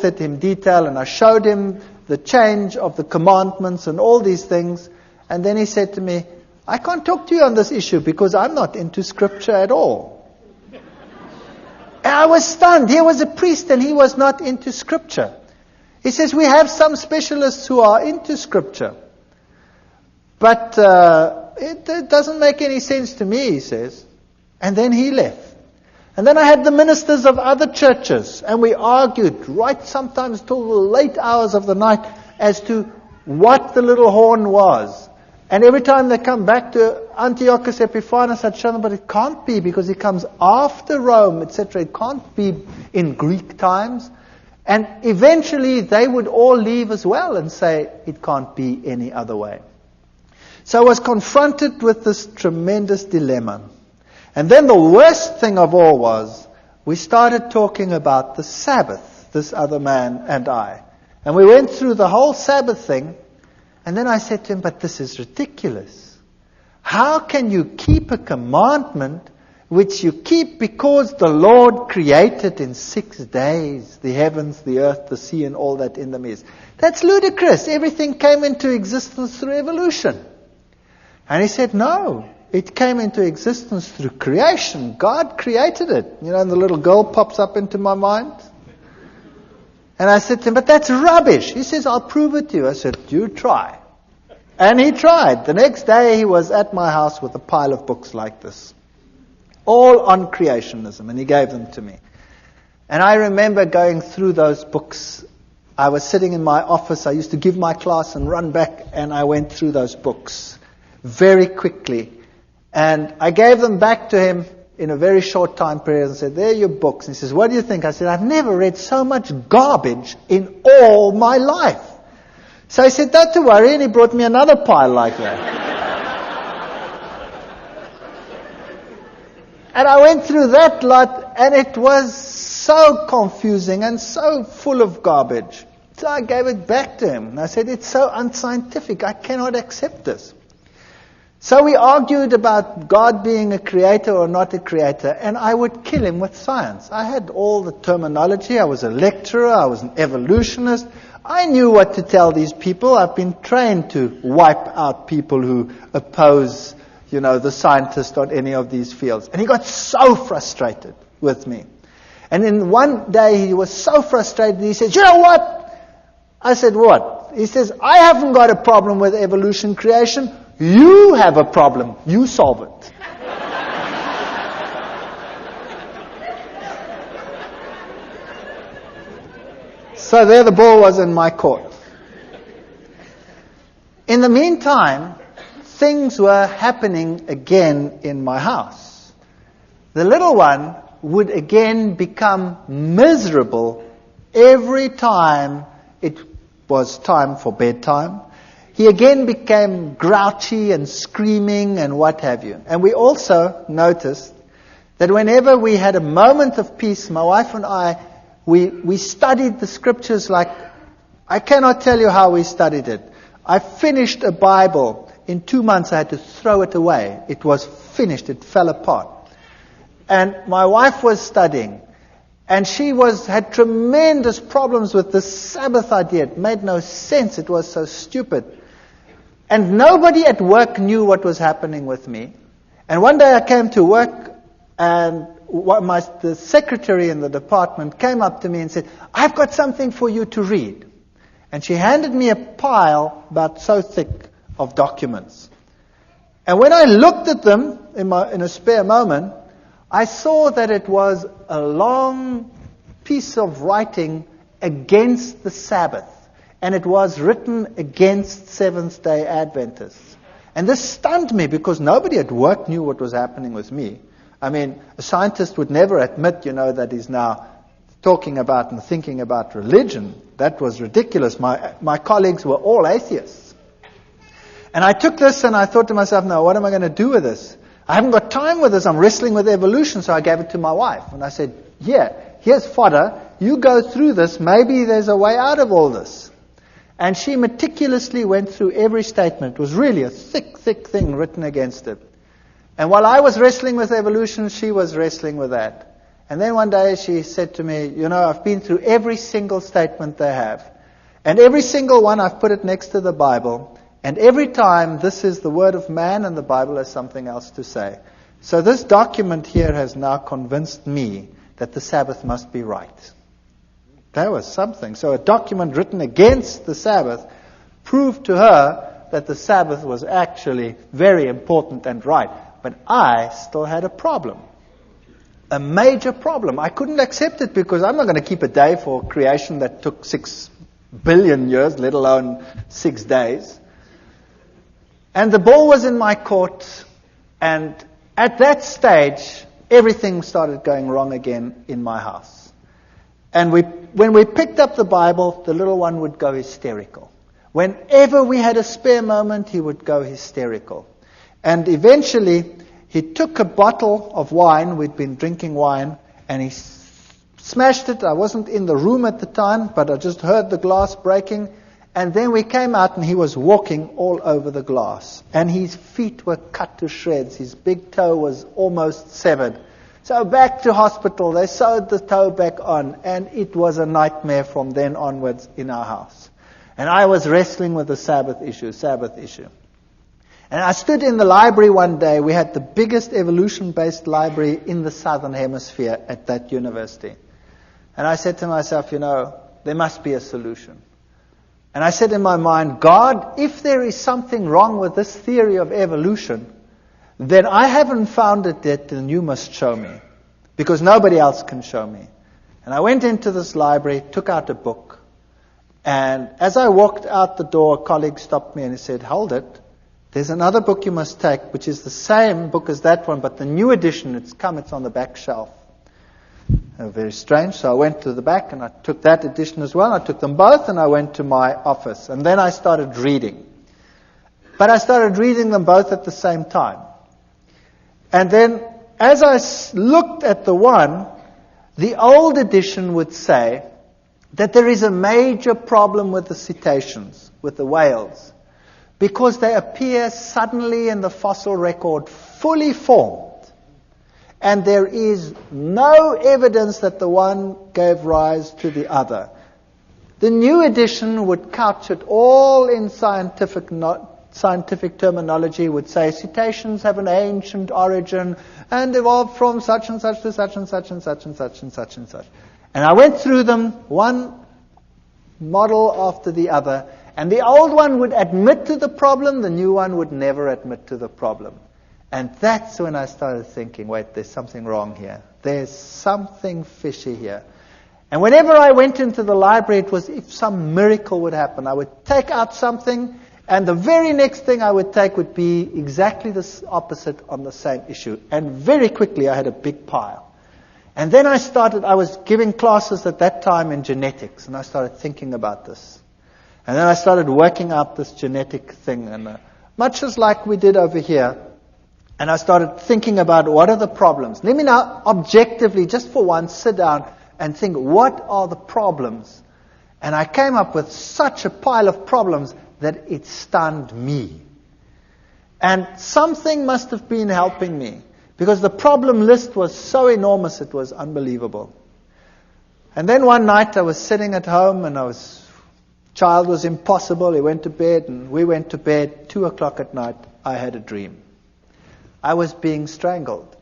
it in detail, and I showed him the change of the commandments and all these things. And then he said to me, I can't talk to you on this issue because I'm not into scripture at all. And I was stunned. Here was a priest and he was not into scripture. He says, we have some specialists who are into scripture. But it doesn't make any sense to me, he says. And then he left. And then I had the ministers of other churches, and we argued right sometimes till the late hours of the night as to what the little horn was. And every time they come back to Antiochus Epiphanes, I'd show them, but it can't be because he comes after Rome, etc. It can't be in Greek times. And eventually they would all leave as well and say it can't be any other way. So I was confronted with this tremendous dilemma. And then the worst thing of all was, we started talking about the Sabbath, this other man and I. And we went through the whole Sabbath thing, and then I said to him, but this is ridiculous. How can you keep a commandment which you keep because the Lord created in 6 days, the heavens, the earth, the sea, and all that in them is? That's ludicrous. Everything came into existence through evolution. And he said, no. It came into existence through creation. God created it. And the little girl pops up into my mind. And I said to him, but that's rubbish. He says, I'll prove it to you. I said, you try. And he tried. The next day he was at my house with a pile of books like this. All on creationism. And he gave them to me. And I remember going through those books. I was sitting in my office. I used to give my class and run back. And I went through those books very quickly. And I gave them back to him in a very short time period and said, there are your books. And he says, what do you think? I said, I've never read so much garbage in all my life. So he said, don't you worry. And he brought me another pile like that. And I went through that lot, and it was so confusing and so full of garbage. So I gave it back to him. And I said, it's so unscientific. I cannot accept this. So we argued about God being a creator or not a creator, and I would kill him with science. I had all the terminology. I was a lecturer. I was an evolutionist. I knew what to tell these people. I've been trained to wipe out people who oppose, the scientist on any of these fields. And he got so frustrated with me. And then one day he was so frustrated, he says, you know what? I said, what? He says, I haven't got a problem with evolution creation. You have a problem. You solve it. So there the ball was in my court. In the meantime, things were happening again in my house. The little one would again become miserable every time it was time for bedtime. He again became grouchy and screaming and what have you. And we also noticed that whenever we had a moment of peace, my wife and I, we studied the scriptures like, I cannot tell you how we studied it. I finished a Bible. In 2 months I had to throw it away. It was finished. It fell apart. And my wife was studying. And she had tremendous problems with this Sabbath idea. It made no sense. It was so stupid. And nobody at work knew what was happening with me. And one day I came to work, and the secretary in the department came up to me and said, I've got something for you to read. And she handed me a pile about so thick of documents. And when I looked at them in a spare moment, I saw that it was a long piece of writing against the Sabbath. And it was written against Seventh-day Adventists. And this stunned me because nobody at work knew what was happening with me. I mean, a scientist would never admit, that he's now talking about and thinking about religion. That was ridiculous. My colleagues were all atheists. And I took this and I thought to myself, no, what am I going to do with this? I haven't got time with this. I'm wrestling with evolution. So I gave it to my wife. And I said, here's fodder. You go through this. Maybe there's a way out of all this. And she meticulously went through every statement. It was really a thick, thick thing written against it. And while I was wrestling with evolution, she was wrestling with that. And then one day she said to me, I've been through every single statement they have. And every single one I've put it next to the Bible. And every time this is the word of man and the Bible has something else to say. So this document here has now convinced me that the Sabbath must be right. That was something. So a document written against the Sabbath proved to her that the Sabbath was actually very important and right. But I still had a problem. a major problem. I couldn't accept it because I'm not going to keep a day for creation that took 6 billion years, let alone 6 days. And the ball was in my court, and at that stage, everything started going wrong again in my house. And when we picked up the Bible, the little one would go hysterical. Whenever we had a spare moment, he would go hysterical. And eventually, he took a bottle of wine, we'd been drinking wine, and he smashed it. I wasn't in the room at the time, but I just heard the glass breaking. And then we came out and he was walking all over the glass. And his feet were cut to shreds. His big toe was almost severed. So back to hospital. They sewed the toe back on. And it was a nightmare from then onwards in our house. And I was wrestling with the Sabbath issue. And I stood in the library one day. We had the biggest evolution-based library in the Southern Hemisphere at that university. And I said to myself, there must be a solution. And I said in my mind, God, if there is something wrong with this theory of evolution, then I haven't found it yet, and you must show me. Because nobody else can show me. And I went into this library, took out a book. And as I walked out the door, a colleague stopped me and he said, hold it. There's another book you must take, which is the same book as that one, but the new edition, it's on the back shelf. Very strange. So I went to the back and I took that edition as well. I took them both and I went to my office. And then I started reading. But I started reading them both at the same time. And then as I looked at the one, the old edition would say that there is a major problem with the cetaceans, with the whales, because they appear suddenly in the fossil record fully formed. And there is no evidence that the one gave rise to the other. The new edition would couch it all in scientific terminology, would say cetaceans have an ancient origin and evolved from such and such to such and such and such and such and such and such. And I went through them, one model after the other, and the old one would admit to the problem, the new one would never admit to the problem. And that's when I started thinking, wait, there's something wrong here. There's something fishy here. And whenever I went into the library, it was if some miracle would happen. I would take out something, and the very next thing I would take would be exactly the opposite on the same issue. And very quickly I had a big pile. And then I was giving classes at that time in genetics, and I started thinking about this. And then I started working out this genetic thing, and much as like we did over here. And I started thinking about what are the problems. Let me now objectively, just for once, sit down and think, what are the problems? And I came up with such a pile of problems that it stunned me. And something must have been helping me, because the problem list was so enormous, it was unbelievable. And then one night I was sitting at home, and child was impossible. He went to bed, and we went to bed. 2:00 at night, I had a dream. I was being strangled.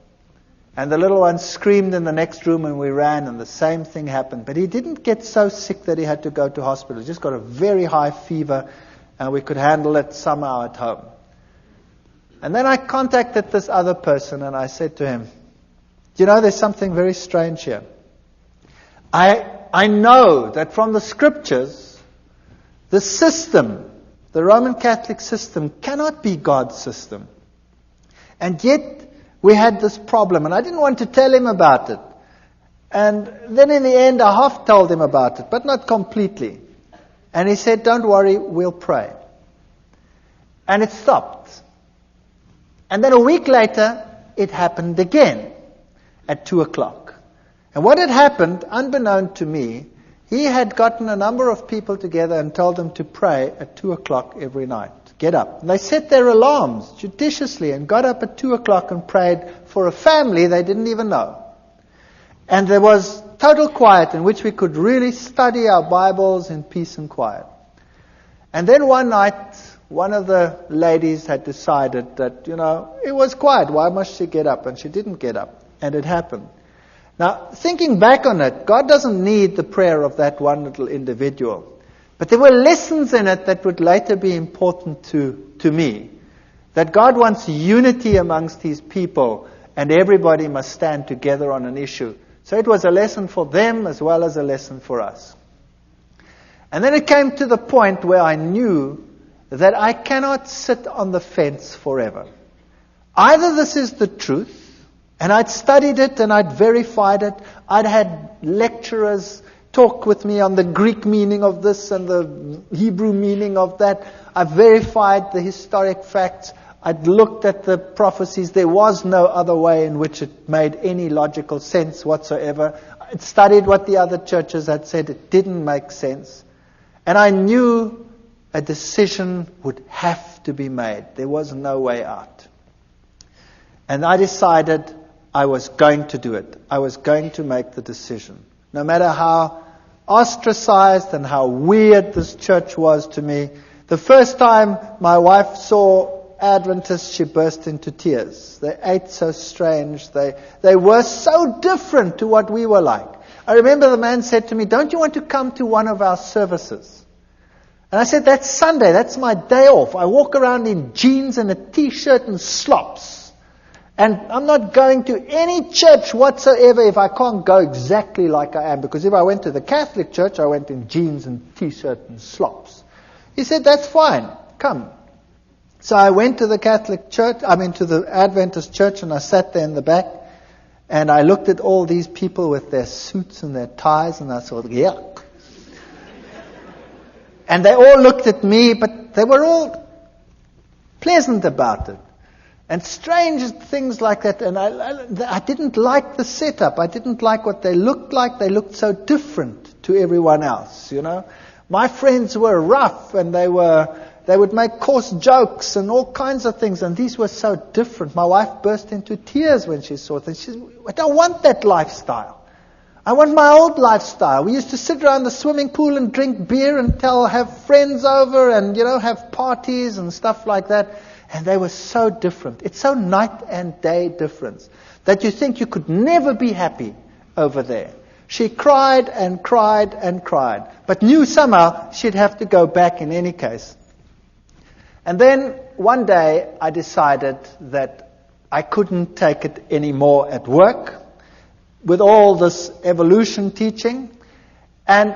And the little one screamed in the next room, and we ran, and the same thing happened. But he didn't get so sick that he had to go to hospital. He just got a very high fever, and we could handle it somehow at home. And then I contacted this other person, and I said to him, there's something very strange here. I know that from the scriptures, the system, the Roman Catholic system, cannot be God's system. And yet, we had this problem, and I didn't want to tell him about it. And then in the end, I half told him about it, but not completely. And he said, don't worry, we'll pray. And it stopped. And then a week later, it happened again at 2:00. And what had happened, unbeknown to me, he had gotten a number of people together and told them to pray at 2:00 every night. Get up. And they set their alarms judiciously and got up at 2:00 and prayed for a family they didn't even know. And there was total quiet in which we could really study our Bibles in peace and quiet. And then one night, one of the ladies had decided that, it was quiet. Why must she get up? And she didn't get up. And it happened. Now, thinking back on it, God doesn't need the prayer of that one little individual. But there were lessons in it that would later be important to me. That God wants unity amongst His people. and everybody must stand together on an issue. So it was a lesson for them as well as a lesson for us. And then it came to the point where I knew that I cannot sit on the fence forever. Either this is the truth, and I'd studied it and I'd verified it. I'd had lecturers talk with me on the Greek meaning of this and the Hebrew meaning of that. I verified the historic facts. I'd looked at the prophecies. There was no other way in which it made any logical sense whatsoever. I'd studied what the other churches had said. It didn't make sense. And I knew a decision would have to be made. There was no way out. And I decided I was going to do it. I was going to make the decision. No matter how ostracized and how weird this church was to me, the first time my wife saw Adventists, she burst into tears. They ate so strange. They were so different to what we were like. I remember the man said to me, "Don't you want to come to one of our services?" And I said, "That's Sunday. That's my day off. I walk around in jeans and a t-shirt and slops. And I'm not going to any church whatsoever if I can't go exactly like I am. Because if I went to the Catholic church, I went in jeans and t-shirt and slops." He said, "That's fine. Come." So I went to the to the Adventist church, and I sat there in the back. And I looked at all these people with their suits and their ties, and I thought, yuck. And they all looked at me, but they were all pleasant about it. And strange things like that. And I didn't like the setup. I didn't like what they looked like. They looked so different to everyone else, you know. My friends were rough, and they would make coarse jokes and all kinds of things. And these were so different. My wife burst into tears when she saw things. She said, "I don't want that lifestyle. I want my old lifestyle. We used to sit around the swimming pool and drink beer and have friends over and, have parties and stuff like that." And they were so different. It's so night and day difference that you think you could never be happy over there. She cried and cried and cried, but knew somehow she'd have to go back in any case. And then one day I decided that I couldn't take it anymore at work with all this evolution teaching. And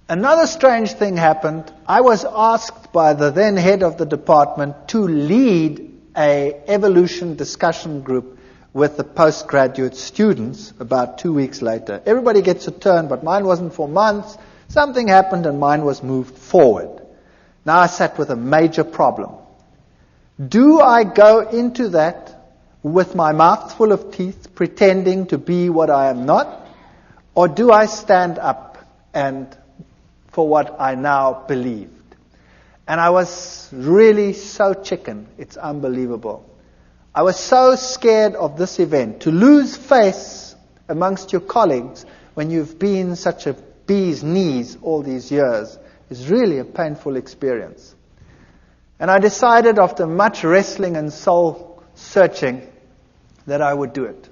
another strange thing happened. I was asked by the then head of the department to lead an evolution discussion group with the postgraduate students about 2 weeks later. Everybody gets a turn, but mine wasn't for months. Something happened and mine was moved forward. Now I sat with a major problem. Do I go into that with my mouth full of teeth, pretending to be what I am not? Or do I stand up and for what I now believed? And I was really so chicken. It's unbelievable. I was so scared of this event. To lose face amongst your colleagues when you've been such a bee's knees all these years is really a painful experience. And I decided after much wrestling and soul searching that I would do it.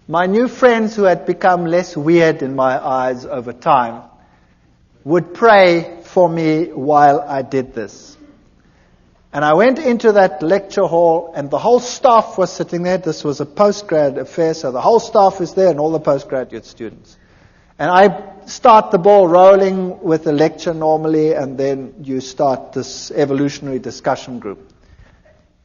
My new friends, who had become less weird in my eyes over time, would pray for me while I did this. And I went into that lecture hall, and the whole staff was sitting there. This was a postgrad affair, so the whole staff is there and all the postgraduate students. And I start the ball rolling with a lecture normally, and then you start this evolutionary discussion group.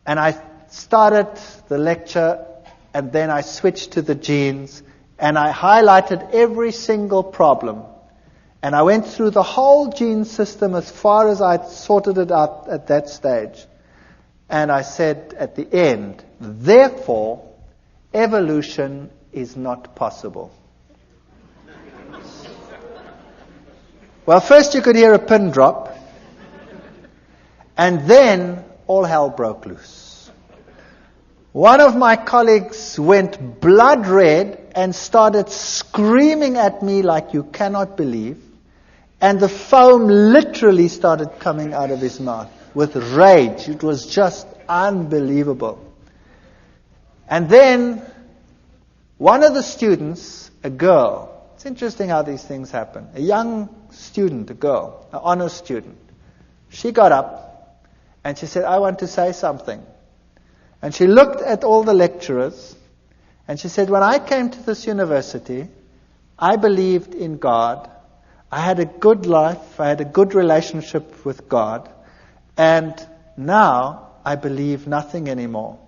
And I started the lecture, and then I switched to the genes, and I highlighted every single problem. And I went through the whole gene system as far as I'd sorted it out at that stage. And I said at the end, therefore, evolution is not possible. Well, first you could hear a pin drop, and then all hell broke loose. One of my colleagues went blood red and started screaming at me like you cannot believe. And the foam literally started coming out of his mouth with rage. It was just unbelievable. And then one of the students, a girl, it's interesting how these things happen, a young student, a girl, an honor student, she got up and she said, "I want to say something." And she looked at all the lecturers And she said, when I came to this university, I believed in God. I had a good life. I had a good relationship with God. And now I believe nothing anymore.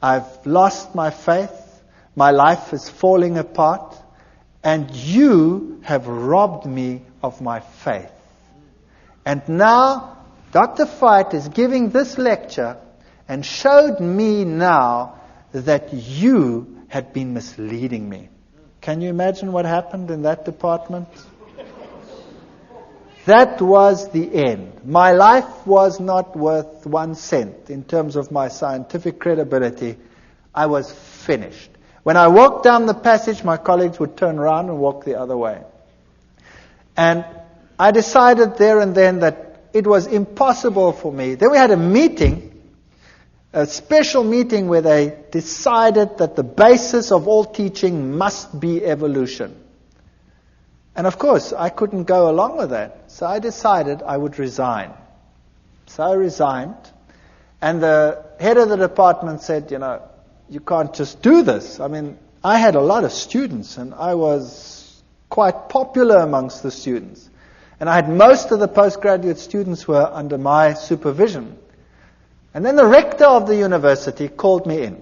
I've lost my faith. My life is falling apart. And you have robbed me of my faith. And now Dr. Veith is giving this lecture and showed me now that you had been misleading me. Can you imagine what happened in that department? That was the end. My life was not worth 1 cent in terms of my scientific credibility. I was finished. When I walked down the passage, my colleagues would turn around and walk the other way. And I decided there and then that it was impossible for me. Then we had a meeting, a special meeting where they decided that the basis of all teaching must be evolution. And of course, I couldn't go along with that. So I decided I would resign. So I resigned. And the head of the department said, you can't just do this. I mean, I had a lot of students and I was quite popular amongst the students. And I had most of the postgraduate students were under my supervision. And then the rector of the university called me in.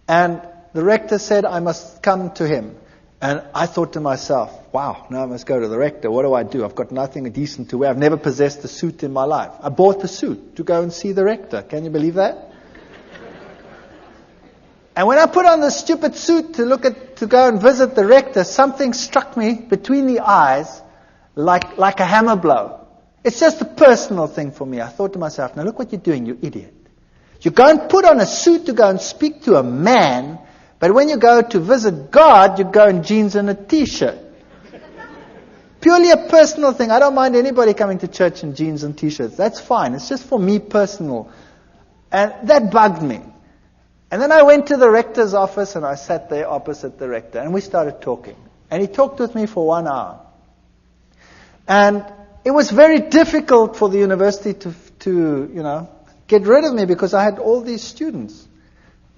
And the rector said I must come to him. And I thought to myself, wow, now I must go to the rector. What do? I've got nothing decent to wear. I've never possessed a suit in my life. I bought the suit to go and see the rector. Can you believe that? And when I put on this stupid suit to go and visit the rector, something struck me between the eyes like a hammer blow. It's just a personal thing for me. I thought to myself, now look what you're doing, you idiot. You go and put on a suit to go and speak to a man, but when you go to visit God, you go in jeans and a t-shirt. Purely a personal thing. I don't mind anybody coming to church in jeans and t-shirts. That's fine. It's just for me personal. And that bugged me. And then I went to the rector's office and I sat there opposite the rector and we started talking. And he talked with me for 1 hour. And it was very difficult for the university to get rid of me because I had all these students.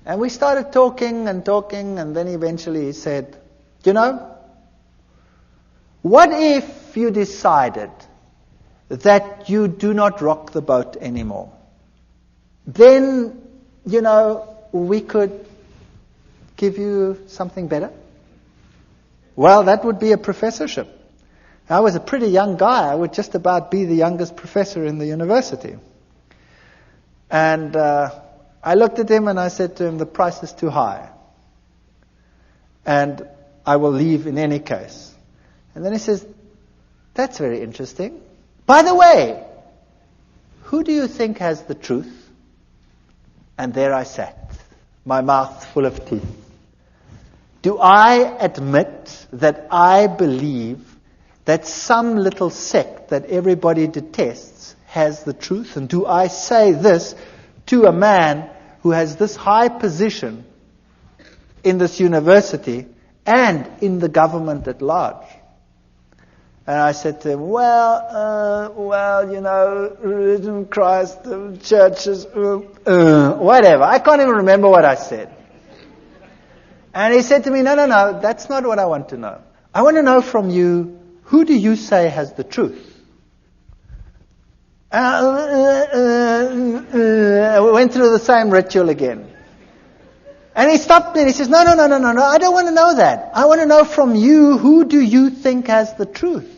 And we started talking, and then eventually he said, what if you decided that you do not rock the boat anymore? Then, we could give you something better. Well, that would be a professorship. I was a pretty young guy. I would just about be the youngest professor in the university. And I looked at him and I said to him, the price is too high. And I will leave in any case. And then he says, that's very interesting. By the way, who do you think has the truth? And there I sat, my mouth full of teeth. Do I admit that I believe that some little sect that everybody detests has the truth? And do I say this to a man who has this high position in this university and in the government at large? And I said to him, religion, Christ, churches, whatever. I can't even remember what I said. And he said to me, no, that's not what I want to know. I want to know from you, who do you say has the truth? We went through the same ritual again. And he stopped me and he says, no, I don't want to know that. I want to know from you, who do you think has the truth?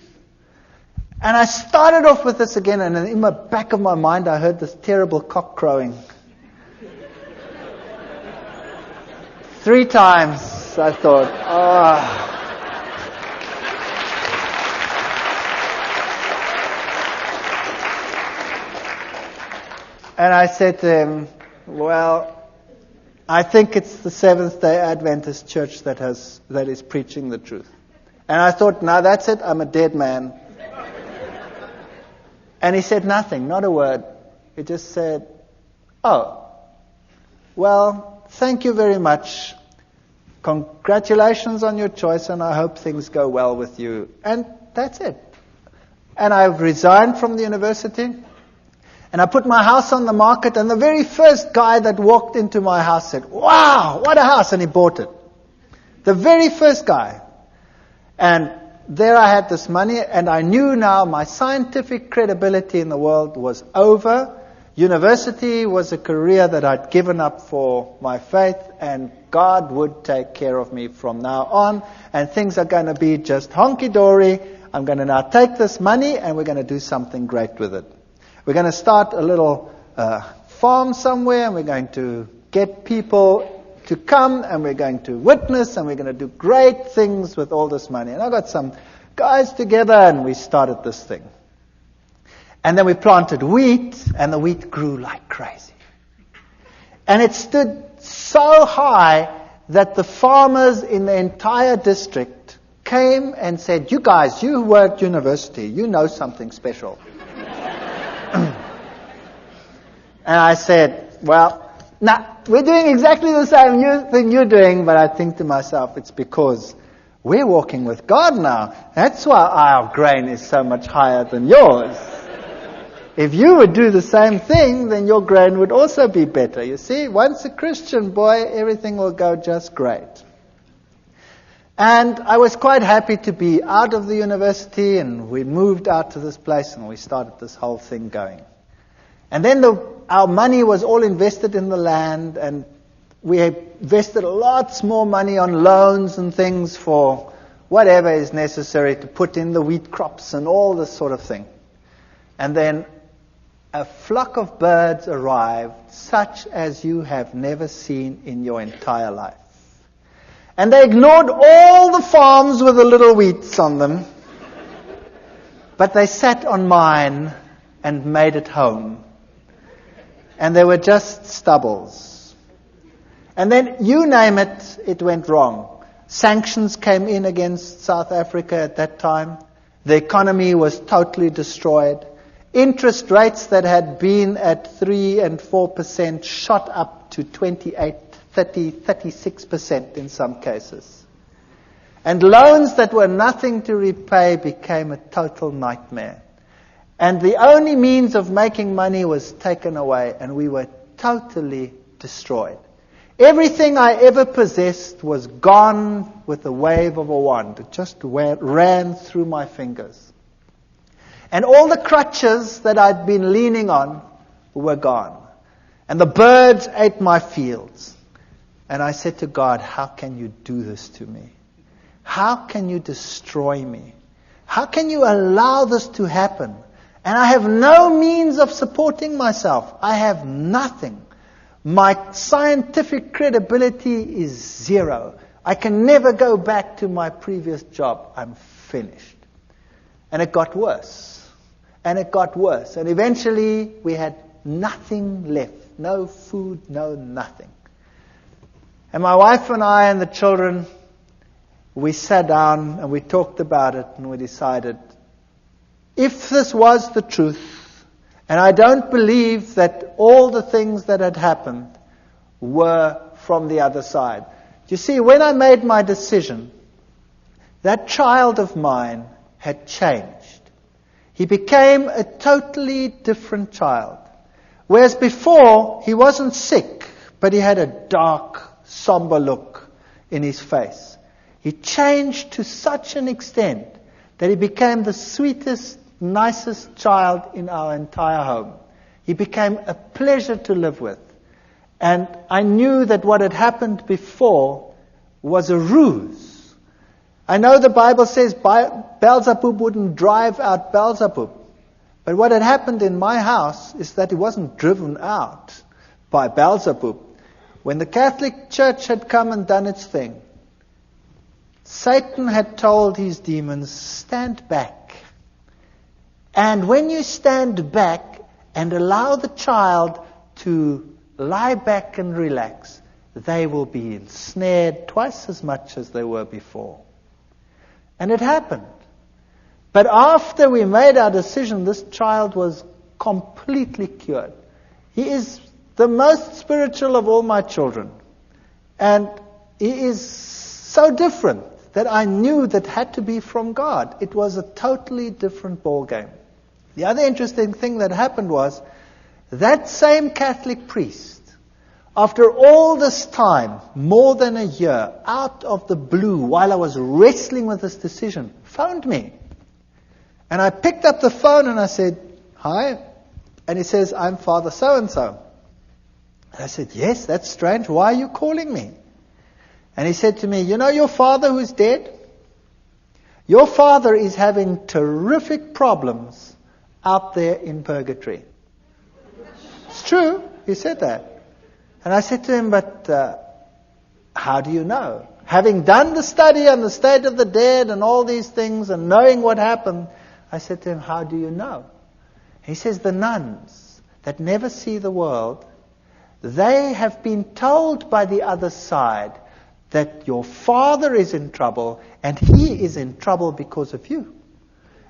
And I started off with this again, and in the back of my mind I heard this terrible cock crowing. 3 times I thought, And I said to him, I think it's the Seventh-day Adventist church that is preaching the truth. And I thought, now that's it, I'm a dead man. And he said nothing, not a word. He just said, thank you very much. Congratulations on your choice, and I hope things go well with you. And that's it. And I've resigned from the university. And I put my house on the market, and the very first guy that walked into my house said, "Wow, what a house," and he bought it. The very first guy. And there I had this money, and I knew now my scientific credibility in the world was over. University was a career that I'd given up for my faith, and God would take care of me from now on, and things are going to be just honky-dory. I'm going to now take this money, and we're going to do something great with it. We're going to start a little farm somewhere, and we're going to get people to come, and we're going to witness, and we're going to do great things with all this money. And I got some guys together, and we started this thing. And then we planted wheat, and the wheat grew like crazy. And it stood so high that the farmers in the entire district came and said, "You guys, you were at university, you know something special." And I said, "Well, we're doing exactly the same thing you're doing," but I think to myself, it's because we're walking with God now. That's why our grain is so much higher than yours. If you would do the same thing, then your grain would also be better. You see, once a Christian, boy, everything will go just great. And I was quite happy to be out of the university, and we moved out to this place, and we started this whole thing going. And then our money was all invested in the land, and we invested lots more money on loans and things for whatever is necessary to put in the wheat crops and all this sort of thing. And then a flock of birds arrived, such as you have never seen in your entire life. And they ignored all the farms with the little wheats on them, but they sat on mine and made it home. And they were just stubbles. And then, you name it, it went wrong. Sanctions came in against South Africa at that time. The economy was totally destroyed. Interest rates that had been at 3 and 4% shot up to 28, 30, 36% in some cases. And loans that were nothing to repay became a total nightmare. And the only means of making money was taken away, and we were totally destroyed. Everything I ever possessed was gone with the wave of a wand. It just ran through my fingers. And all the crutches that I'd been leaning on were gone. And the birds ate my fields. And I said to God, "How can you do this to me? How can you destroy me? How can you allow this to happen? And I have no means of supporting myself. I have nothing. My scientific credibility is zero. I can never go back to my previous job. I'm finished." And it got worse. And it got worse. And eventually we had nothing left. No food, no nothing. And my wife and I and the children, we sat down and we talked about it, and we decided, if this was the truth, and I don't believe that all the things that had happened were from the other side. You see, when I made my decision, that child of mine had changed. He became a totally different child. Whereas before, he wasn't sick, but he had a dark, somber look in his face. He changed to such an extent that he became the sweetest, nicest child in our entire home. He became a pleasure to live with. And I knew that what had happened before was a ruse. I know the Bible says Beelzebub wouldn't drive out Beelzebub. But what had happened in my house is that he wasn't driven out by Beelzebub. When the Catholic Church had come and done its thing, Satan had told his demons, "Stand back." And when you stand back and allow the child to lie back and relax, they will be ensnared twice as much as they were before. And it happened. But after we made our decision, this child was completely cured. He is the most spiritual of all my children. And he is so different that I knew that had to be from God. It was a totally different ballgame. The other interesting thing that happened was That same Catholic priest, after all this time, more than a year, out of the blue, while I was wrestling with this decision, phoned me. And I picked up the phone and I said, "Hi." And he says, "I'm Father so-and-so." And I said, "Yes, that's strange. Why are you calling me?" And he said to me, "You know your father who's dead? Your father is having terrific problems out there in purgatory." It's true. He said that. And I said to him, "But how do you know?" Having done the study on the state of the dead and all these things and knowing what happened, I said to him, "How do you know?" He says, "The nuns that never see the world, they have been told by the other side that your father is in trouble and he is in trouble because of you.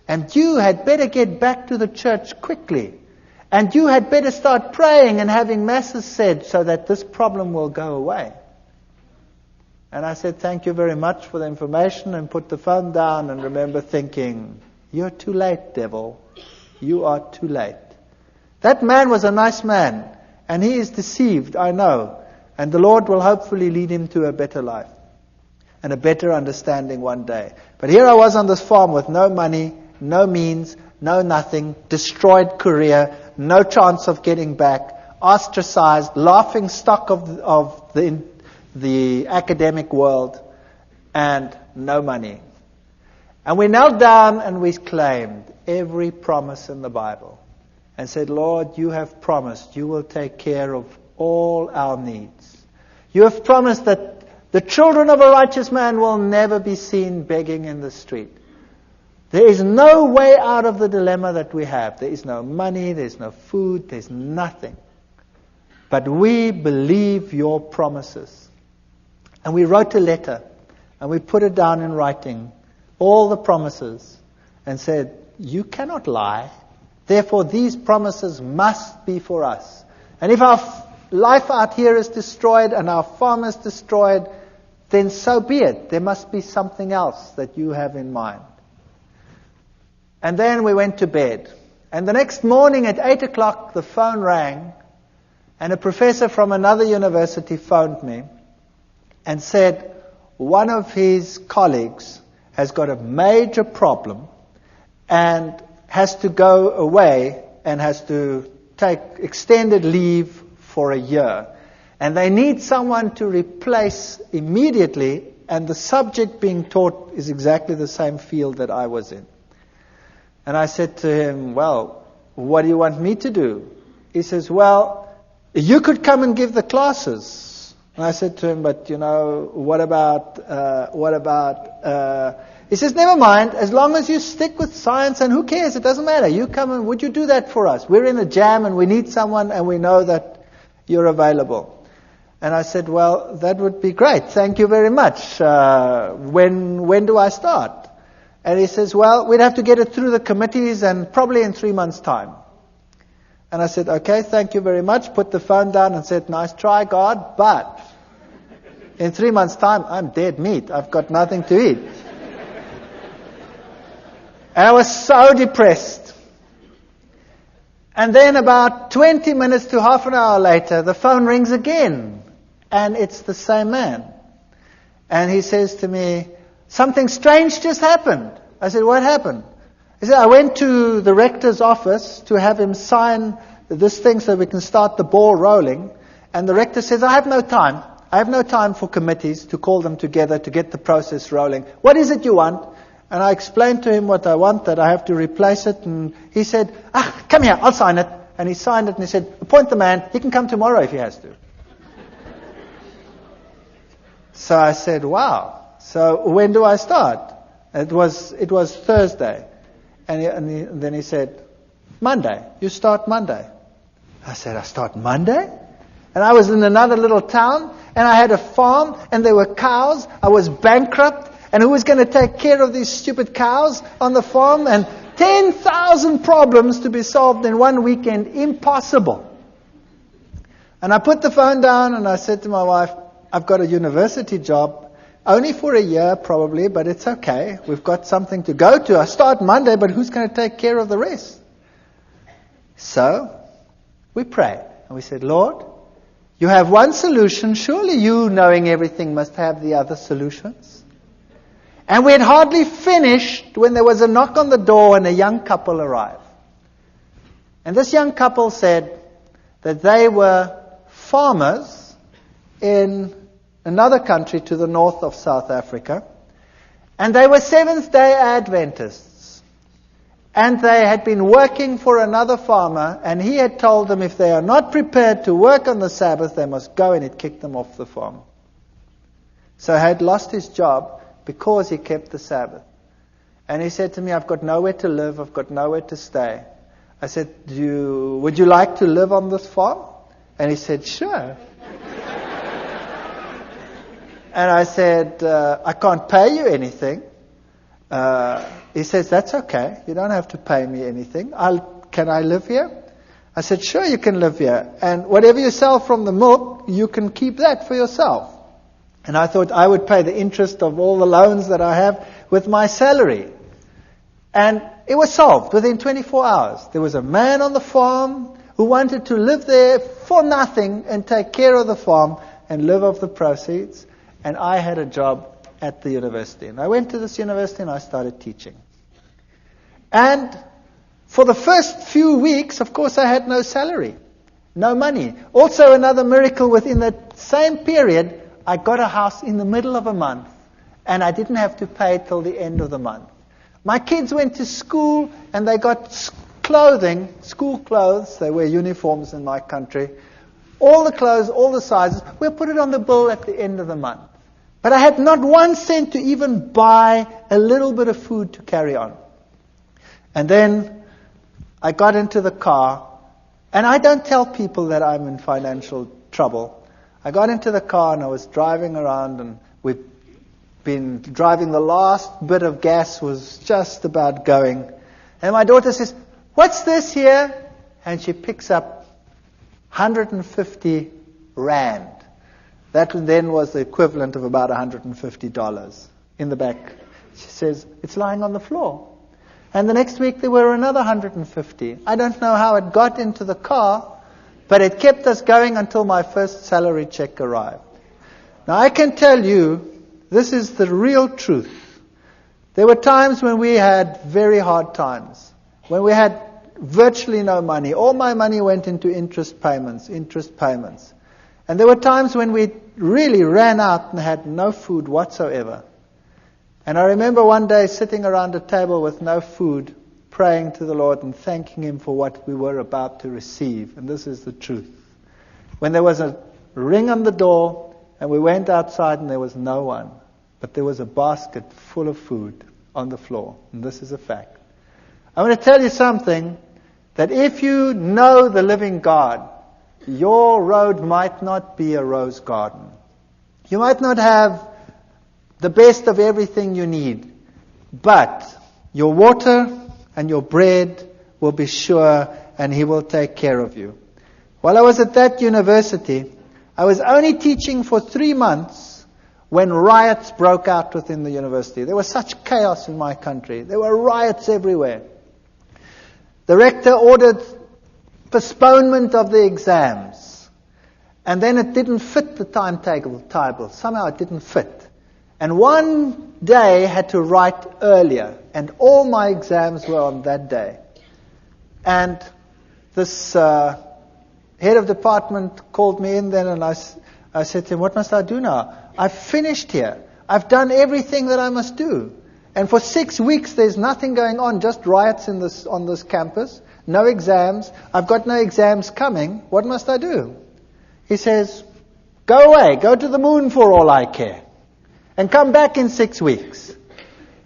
And you had better get back to the church quickly. And you had better start praying and having masses said so that this problem will go away." And I said, "Thank you very much for the information," and put the phone down and remember thinking, "You're too late, devil. You are too late." That man was a nice man, and he is deceived, I know. And the Lord will hopefully lead him to a better life and a better understanding one day. But here I was on this farm with no money, no means, no nothing, destroyed career, no chance of getting back, ostracized, laughing stock of the academic world, and no money. And we knelt down and we claimed every promise in the Bible and said, "Lord, you have promised you will take care of all our needs. You have promised that the children of a righteous man will never be seen begging in the street. There is no way out of the dilemma that we have. There is no money, there's no food, there's nothing. But we believe your promises." And we wrote a letter and we put it down in writing, all the promises, and said, "You cannot lie. Therefore, these promises must be for us. And if our life out here is destroyed and our farm is destroyed, then so be it. There must be something else that you have in mind." And then we went to bed. And the next morning at 8 o'clock, the phone rang, and a professor from another university phoned me and said one of his colleagues has got a major problem and has to go away and has to take extended leave for a year. And they need someone to replace immediately, and the subject being taught is exactly the same field that I was in. And I said to him, "Well, what do you want me to do?" He says, "Well, you could come and give the classes." And I said to him, "But, what about, He says, "Never mind, as long as you stick with science, and who cares, it doesn't matter. You come and would you do that for us? We're in a jam and we need someone and we know that you're available." And I said, "Well, that would be great. Thank you very much. When do I start?" And he says, "Well, we'd have to get it through the committees and probably in 3 months' time." And I said, "Okay, thank you very much." Put the phone down and said, "Nice try, God, but in 3 months' time, I'm dead meat. I've got nothing to eat." And I was so depressed. And then about 20 minutes to half an hour later, the phone rings again. And it's the same man. And he says to me, "Something strange just happened." I said, "What happened?" He said, "I went to the rector's office to have him sign this thing so we can start the ball rolling. And the rector says, I have no time. I have no time for committees to call them together to get the process rolling. What is it you want?" And I explained to him what I want, that I have to replace it. And he said, "Come here, I'll sign it." And he signed it and he said, "Appoint the man. He can come tomorrow if he has to." So I said, "Wow. So when do I start?" It was Thursday. And then he said, "Monday. You start Monday." I said, "I start Monday?" And I was in another little town, and I had a farm, and there were cows. I was bankrupt. And who was going to take care of these stupid cows on the farm? And 10,000 problems to be solved in one weekend. Impossible. And I put the phone down and I said to my wife, "I've got a university job. Only for a year probably, but it's okay. We've got something to go to. I start Monday, but who's going to take care of the rest?" So we prayed. And we said, Lord, you have one solution. Surely you, knowing everything, must have the other solutions. And we had hardly finished when there was a knock on the door and a young couple arrived. And this young couple said that they were farmers in another country to the north of South Africa. And they were Seventh-day Adventists. And they had been working for another farmer, and he had told them if they are not prepared to work on the Sabbath, they must go, and it kicked them off the farm. So he had lost his job because he kept the Sabbath. And he said to me, I've got nowhere to live, I've got nowhere to stay. I said, would you like to live on this farm? And he said, sure. And I said, I can't pay you anything. He says, that's okay. You don't have to pay me anything. Can I live here? I said, sure, you can live here. And whatever you sell from the milk, you can keep that for yourself. And I thought I would pay the interest of all the loans that I have with my salary. And it was solved within 24 hours. There was a man on the farm who wanted to live there for nothing and take care of the farm and live off the proceeds. And I had a job at the university. And I went to this university and I started teaching. And for the first few weeks, of course, I had no salary, no money. Also, another miracle within that same period, I got a house in the middle of a month. And I didn't have to pay till the end of the month. My kids went to school and they got clothing, school clothes. They wear uniforms in my country. All the clothes, all the sizes. We'll put it on the bill at the end of the month. But I had not 1 cent to even buy a little bit of food to carry on. And then I got into the car. And I don't tell people that I'm in financial trouble. I got into the car and I was driving around, and we've been driving. The last bit of gas was just about going. And my daughter says, what's this here? And she picks up 150 rand. That then was the equivalent of about $150 in the back. She says, it's lying on the floor. And the next week there were another 150. I don't know how it got into the car, but it kept us going until my first salary check arrived. Now I can tell you, this is the real truth. There were times when we had very hard times, when we had virtually no money. All my money went into interest payments. And there were times when we really ran out and had no food whatsoever. And I remember one day sitting around a table with no food, praying to the Lord and thanking Him for what we were about to receive. And this is the truth. When there was a ring on the door and we went outside and there was no one, but there was a basket full of food on the floor. And this is a fact. I want to tell you something, that if you know the living God, your road might not be a rose garden. You might not have the best of everything you need, but your water and your bread will be sure, and He will take care of you. While I was at that university, I was only teaching for 3 months when riots broke out within the university. There was such chaos in my country. There were riots everywhere. The rector ordered postponement of the exams. And then it didn't fit the timetable. Somehow it didn't fit. And one day I had to write earlier. And all my exams were on that day. And this head of department called me in then, and I said to him, what must I do now? I've finished here. I've done everything that I must do. And for 6 weeks there's nothing going on, just riots on this campus. No exams. I've got no exams coming. What must I do? He says, go away. Go to the moon for all I care. And come back in 6 weeks.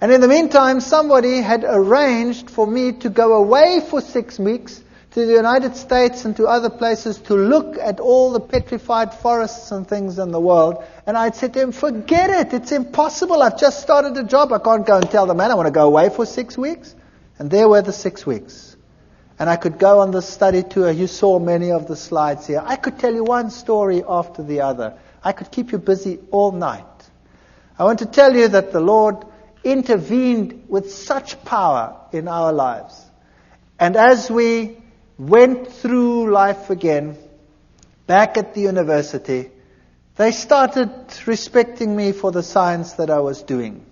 And in the meantime, somebody had arranged for me to go away for 6 weeks to the United States and to other places to look at all the petrified forests and things in the world. And I'd said to him, forget it. It's impossible. I've just started a job. I can't go and tell the man I want to go away for 6 weeks. And there were the 6 weeks. And I could go on the study tour. You saw many of the slides here. I could tell you one story after the other. I could keep you busy all night. I want to tell you that the Lord intervened with such power in our lives. And as we went through life again, back at the university, they started respecting me for the science that I was doing.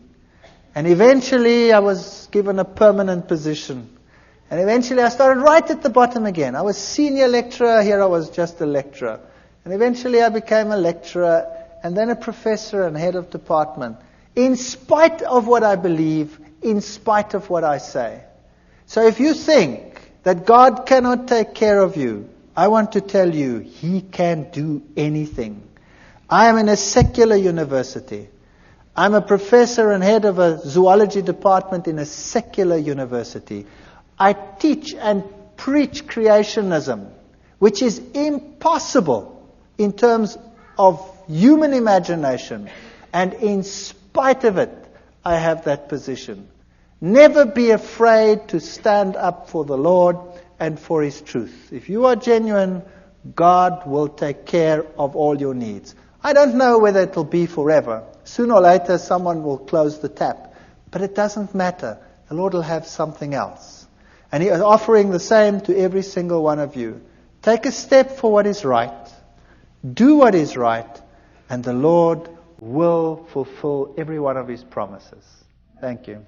And eventually I was given a permanent position. And eventually I started right at the bottom again. I was senior lecturer, here I was just a lecturer. And eventually I became a lecturer, and then a professor and head of department. In spite of what I believe, in spite of what I say. So if you think that God cannot take care of you, I want to tell you, He can do anything. I am in a secular university. I'm a professor and head of a zoology department in a secular university. I teach and preach creationism, which is impossible in terms of human imagination. And in spite of it, I have that position. Never be afraid to stand up for the Lord and for His truth. If you are genuine, God will take care of all your needs. I don't know whether it will be forever. Sooner or later, someone will close the tap. But it doesn't matter. The Lord will have something else. And He is offering the same to every single one of you. Take a step for what is right. Do what is right. And the Lord will fulfill every one of His promises. Thank you.